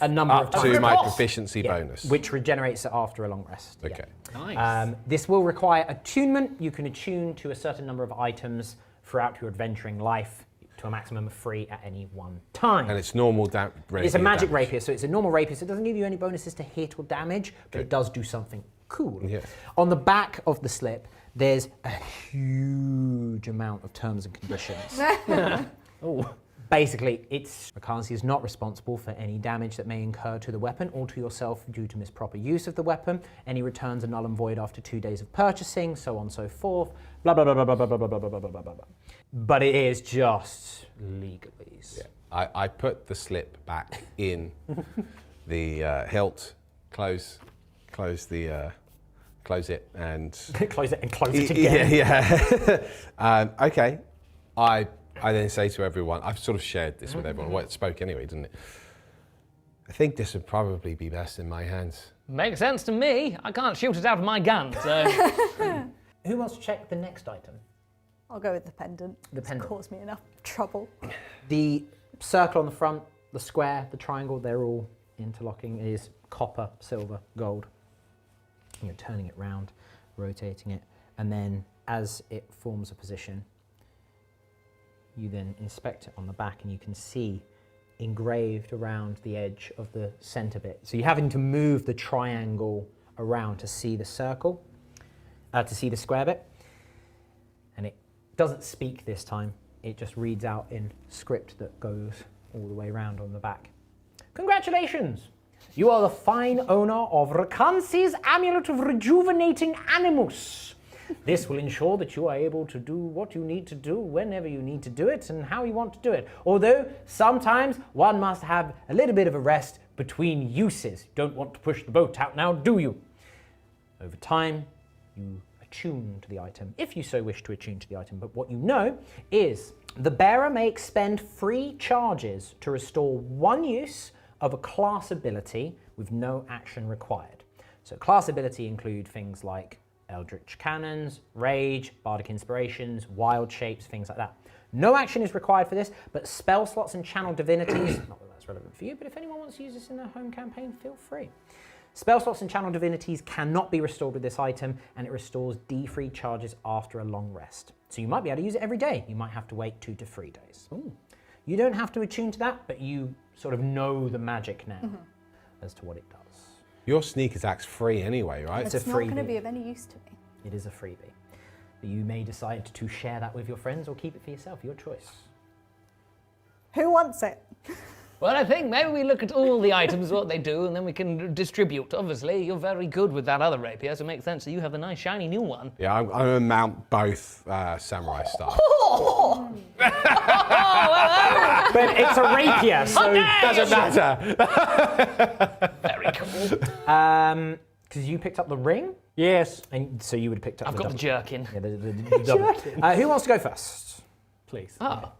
Speaker 1: A number
Speaker 4: Up
Speaker 1: of times.
Speaker 4: to my
Speaker 5: course.
Speaker 4: proficiency
Speaker 1: Yeah,
Speaker 4: bonus.
Speaker 1: which regenerates after a long rest. Yeah.
Speaker 4: Okay.
Speaker 5: Nice.
Speaker 1: This will require attunement. You can attune to a certain number of items throughout your adventuring life to a maximum of 3 at any one time.
Speaker 4: And it's normal rapier.
Speaker 1: It's a magic
Speaker 4: damage.
Speaker 1: rapier, so it's a normal rapier, so it doesn't give you any bonuses to hit or damage, but it does do something cool.
Speaker 4: Yeah.
Speaker 1: On the back of the slip, there's a huge amount of terms and conditions. Basically, Recancy is not responsible for any damage that may incur to the weapon or to yourself due to misproper use of the weapon. Any returns are null and void after 2 days of purchasing, so on and so forth. Blah blah blah blah blah blah blah blah blah blah blah blah. But it is just legalese.
Speaker 4: Yeah. I put the slip back in the hilt, close it, and
Speaker 1: Close it and close it again.
Speaker 4: yeah. Okay. I then say to everyone, I've sort of shared this with everyone. Well, it spoke anyway, didn't it? I think this would probably be best in my hands.
Speaker 5: Makes sense to me. I can't shoot it out of my gun, so.
Speaker 1: Who wants to check the next item?
Speaker 2: I'll go with the pendant.
Speaker 1: The pendant.
Speaker 2: It's caused me enough trouble.
Speaker 1: The circle on the front, the square, the triangle, they're all interlocking. It is copper, silver, gold. And you're turning it round, rotating it, and then as it forms a position, you then inspect it on the back, and you can see engraved around the edge of the center bit. So you're having to move the triangle around to see the circle, to see the square bit. And it doesn't speak this time. It just reads out in script that goes all the way around on the back. Congratulations! You are the fine owner of Rakansi's Amulet of Rejuvenating Animus. This will ensure that you are able to do what you need to do whenever you need to do it and how you want to do it. Although sometimes one must have a little bit of a rest between uses. You don't want to push the boat out now, do you? Over time, you attune to the item, if you so wish to attune to the item. But what you know is the bearer may expend free charges to restore one use of a class ability with no action required. So class ability include things like Eldritch Cannons, Rage, Bardic Inspirations, Wild Shapes, things like that. No action is required for this, but spell slots and channel divinities, not that that's relevant for you, but if anyone wants to use this in their home campaign, feel free. Spell slots and channel divinities cannot be restored with this item, and it restores D3 charges after a long rest. So you might be able to use it every day. You might have to wait 2 to 3 days. Ooh. You don't have to attune to that, but you sort of know the magic now as to what it does.
Speaker 4: Your sneak attack's free anyway, right?
Speaker 2: It's not going to be of any use to me.
Speaker 1: It is a freebie. But you may decide to share that with your friends or keep it for yourself, your choice.
Speaker 2: Who wants it?
Speaker 5: Well, I think maybe we look at all the items, what they do, and then we can distribute. Obviously, you're very good with that other rapier, so it makes sense that you have the nice, shiny new one.
Speaker 4: Yeah, I'm going to mount both samurai staff.
Speaker 1: But it's a rapier, so it
Speaker 4: Doesn't matter.
Speaker 5: Very cool.
Speaker 1: because you picked up the ring,
Speaker 3: Yes,
Speaker 1: and so you would have picked up
Speaker 5: I've got the jerkin.
Speaker 1: Yeah, the double. Who wants to go first?
Speaker 3: please.
Speaker 5: Oh,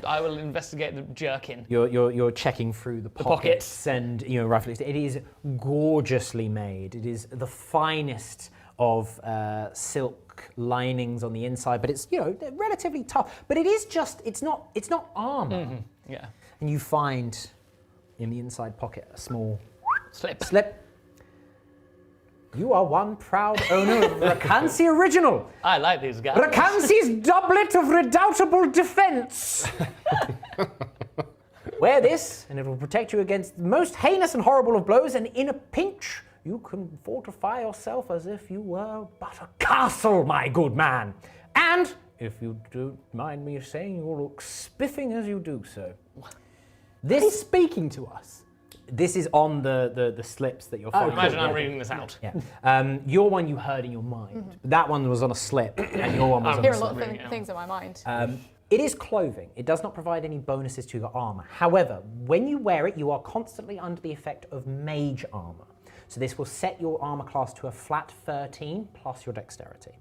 Speaker 5: I will investigate the jerkin.
Speaker 1: You're checking through the pockets,
Speaker 5: pockets.
Speaker 1: and roughly it is gorgeously made. It is the finest of silk linings on the inside, but it's relatively tough. But it is just it's not armor.
Speaker 5: Mm-hmm. Yeah.
Speaker 1: And you find in the inside pocket a small
Speaker 5: Slip.
Speaker 1: You are one proud owner of Rakansi Original.
Speaker 5: I like these guys.
Speaker 1: Rakansi's doublet of redoubtable defense. Wear this, and it will protect you against the most heinous and horrible of blows, and in a pinch, you can fortify yourself as if you were but a castle, my good man. And, if you don't mind me saying, you look spiffing as you do so.
Speaker 3: He's speaking to us.
Speaker 1: This is on the slips that you're finding.
Speaker 5: Imagine I'm reading this out.
Speaker 1: Yeah. Your one you heard in your mind. That one was on a slip, and your one was on
Speaker 6: Hear
Speaker 1: a
Speaker 6: a lot
Speaker 1: slip.
Speaker 6: of things in my mind.
Speaker 1: It is clothing. It does not provide any bonuses to your armor. However, when you wear it, you are constantly under the effect of mage armor. So this will set your armor class to a flat 13 plus your dexterity.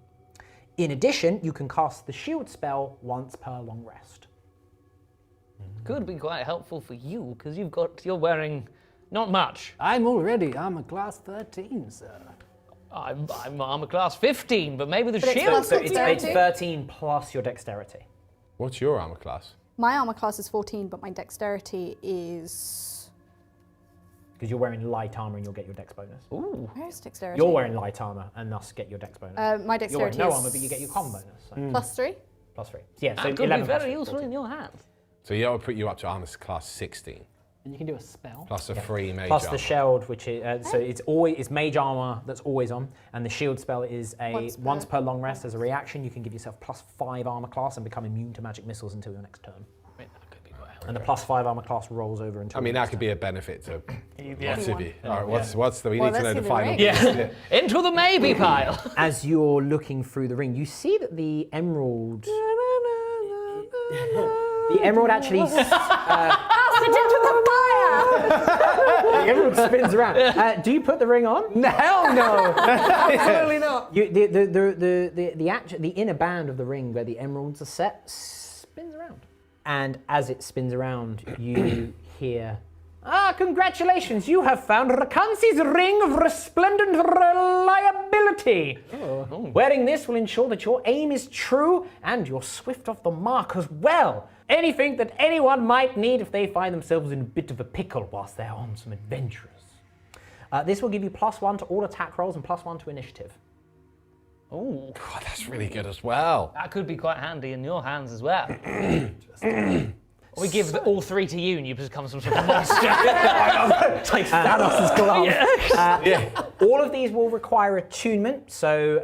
Speaker 1: In addition, you can cast the shield spell once per long rest.
Speaker 5: Could be quite helpful for you because you're wearing not much.
Speaker 3: I'm already armor class 13, sir.
Speaker 5: I'm armor class 15, but maybe the
Speaker 2: But it's
Speaker 5: shield.
Speaker 2: plus
Speaker 1: So it's
Speaker 2: Dexterity?
Speaker 1: 13 plus your dexterity.
Speaker 4: What's your armor class?
Speaker 2: My armor class is 14, but my dexterity is...
Speaker 1: Because you're wearing light armor and you'll get your dex bonus.
Speaker 5: Ooh.
Speaker 2: Where's dexterity?
Speaker 1: You're wearing light armor and thus get your dex bonus.
Speaker 2: My
Speaker 1: You're wearing
Speaker 2: dexterity
Speaker 1: no
Speaker 2: is
Speaker 1: armor, but you get your con bonus. So
Speaker 2: plus 3.
Speaker 1: plus 3. Yeah, so
Speaker 5: That could be
Speaker 1: 11 plus
Speaker 5: very
Speaker 1: 3,
Speaker 5: useful
Speaker 1: 14.
Speaker 5: in your hands.
Speaker 4: So that would put you up to armor class 16,
Speaker 3: And you can do a spell.
Speaker 4: plus a free mage
Speaker 1: Plus
Speaker 4: armor.
Speaker 1: the shield, which is so it's mage armor that's always on, and the shield spell is a once per long rest as a reaction. You can give yourself plus 5 armor class and become immune to magic missiles until your next turn.
Speaker 5: I mean, that could be quite helpful.
Speaker 1: And the plus 5 armor class rolls over until.
Speaker 4: I mean,
Speaker 1: your
Speaker 4: that
Speaker 1: next
Speaker 4: could be a benefit to
Speaker 5: Yeah.
Speaker 4: lots of you. All right,
Speaker 1: Yeah.
Speaker 4: what's the? We
Speaker 2: Well,
Speaker 4: need to know
Speaker 2: let's
Speaker 4: the
Speaker 2: see the
Speaker 4: final.
Speaker 2: ring.
Speaker 5: Yeah. Into the maybe pile.
Speaker 1: turn. As you're looking through the ring, you see that the emerald. The emerald actually.
Speaker 2: Cast it into the fire!
Speaker 1: The emerald spins around. Do you put the ring on?
Speaker 3: Hell no! Absolutely not.
Speaker 1: The inner band of the ring where the emeralds are set spins around. And as it spins around, you hear, congratulations, you have found Rakansi's ring of resplendent reliability. Wearing this will ensure that your aim is true and you're swift off the mark as well. Anything that anyone might need if they find themselves in a bit of a pickle whilst they're on some adventures. This will give you +1 to all attack rolls and +1 to initiative.
Speaker 5: Ooh,
Speaker 4: God, that's really good as well.
Speaker 5: that could be quite handy in your hands as well. Or we give all 3 to you and you become some sort of monster.
Speaker 1: Take Thanos' glove. All of these will require attunement, so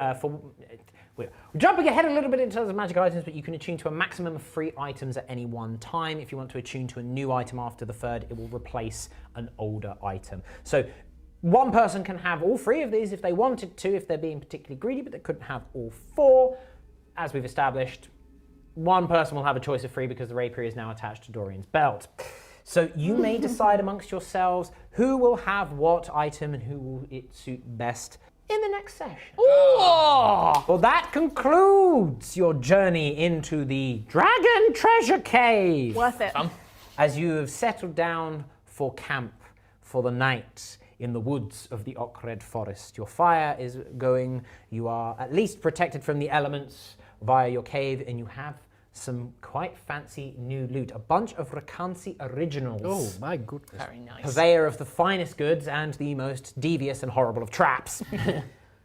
Speaker 1: we're jumping ahead a little bit in terms of magic items, but you can attune to a maximum of 3 items at any one time. If you want to attune to a new item after the 3rd, it will replace an older item. So one person can have all 3 of these if they wanted to, if they're being particularly greedy, but they couldn't have all 4. As we've established, one person will have a choice of 3 because the rapier is now attached to Dorian's belt. So you may decide amongst yourselves who will have what item and who will it suit best in the next session.
Speaker 5: Ooh.
Speaker 1: Well, that concludes your journey into the Dragon Treasure Cave.
Speaker 2: Worth it.
Speaker 1: As you have settled down for camp for the night in the woods of the Ochred Forest. Your fire is going, you are at least protected from the elements via your cave, and you have some quite fancy new loot. A bunch of Rakansi originals.
Speaker 3: Oh my goodness.
Speaker 5: Very nice.
Speaker 1: Purveyor of the finest goods and the most devious and horrible of traps.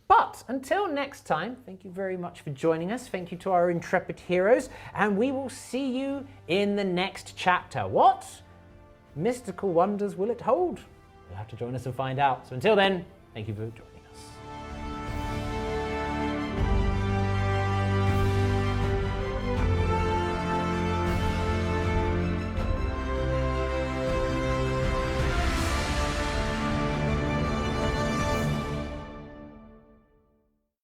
Speaker 1: But until next time, thank you very much for joining us. Thank you to our intrepid heroes, and we will see you in the next chapter. What mystical wonders will it hold? You'll have to join us and find out. So until then, thank you for joining.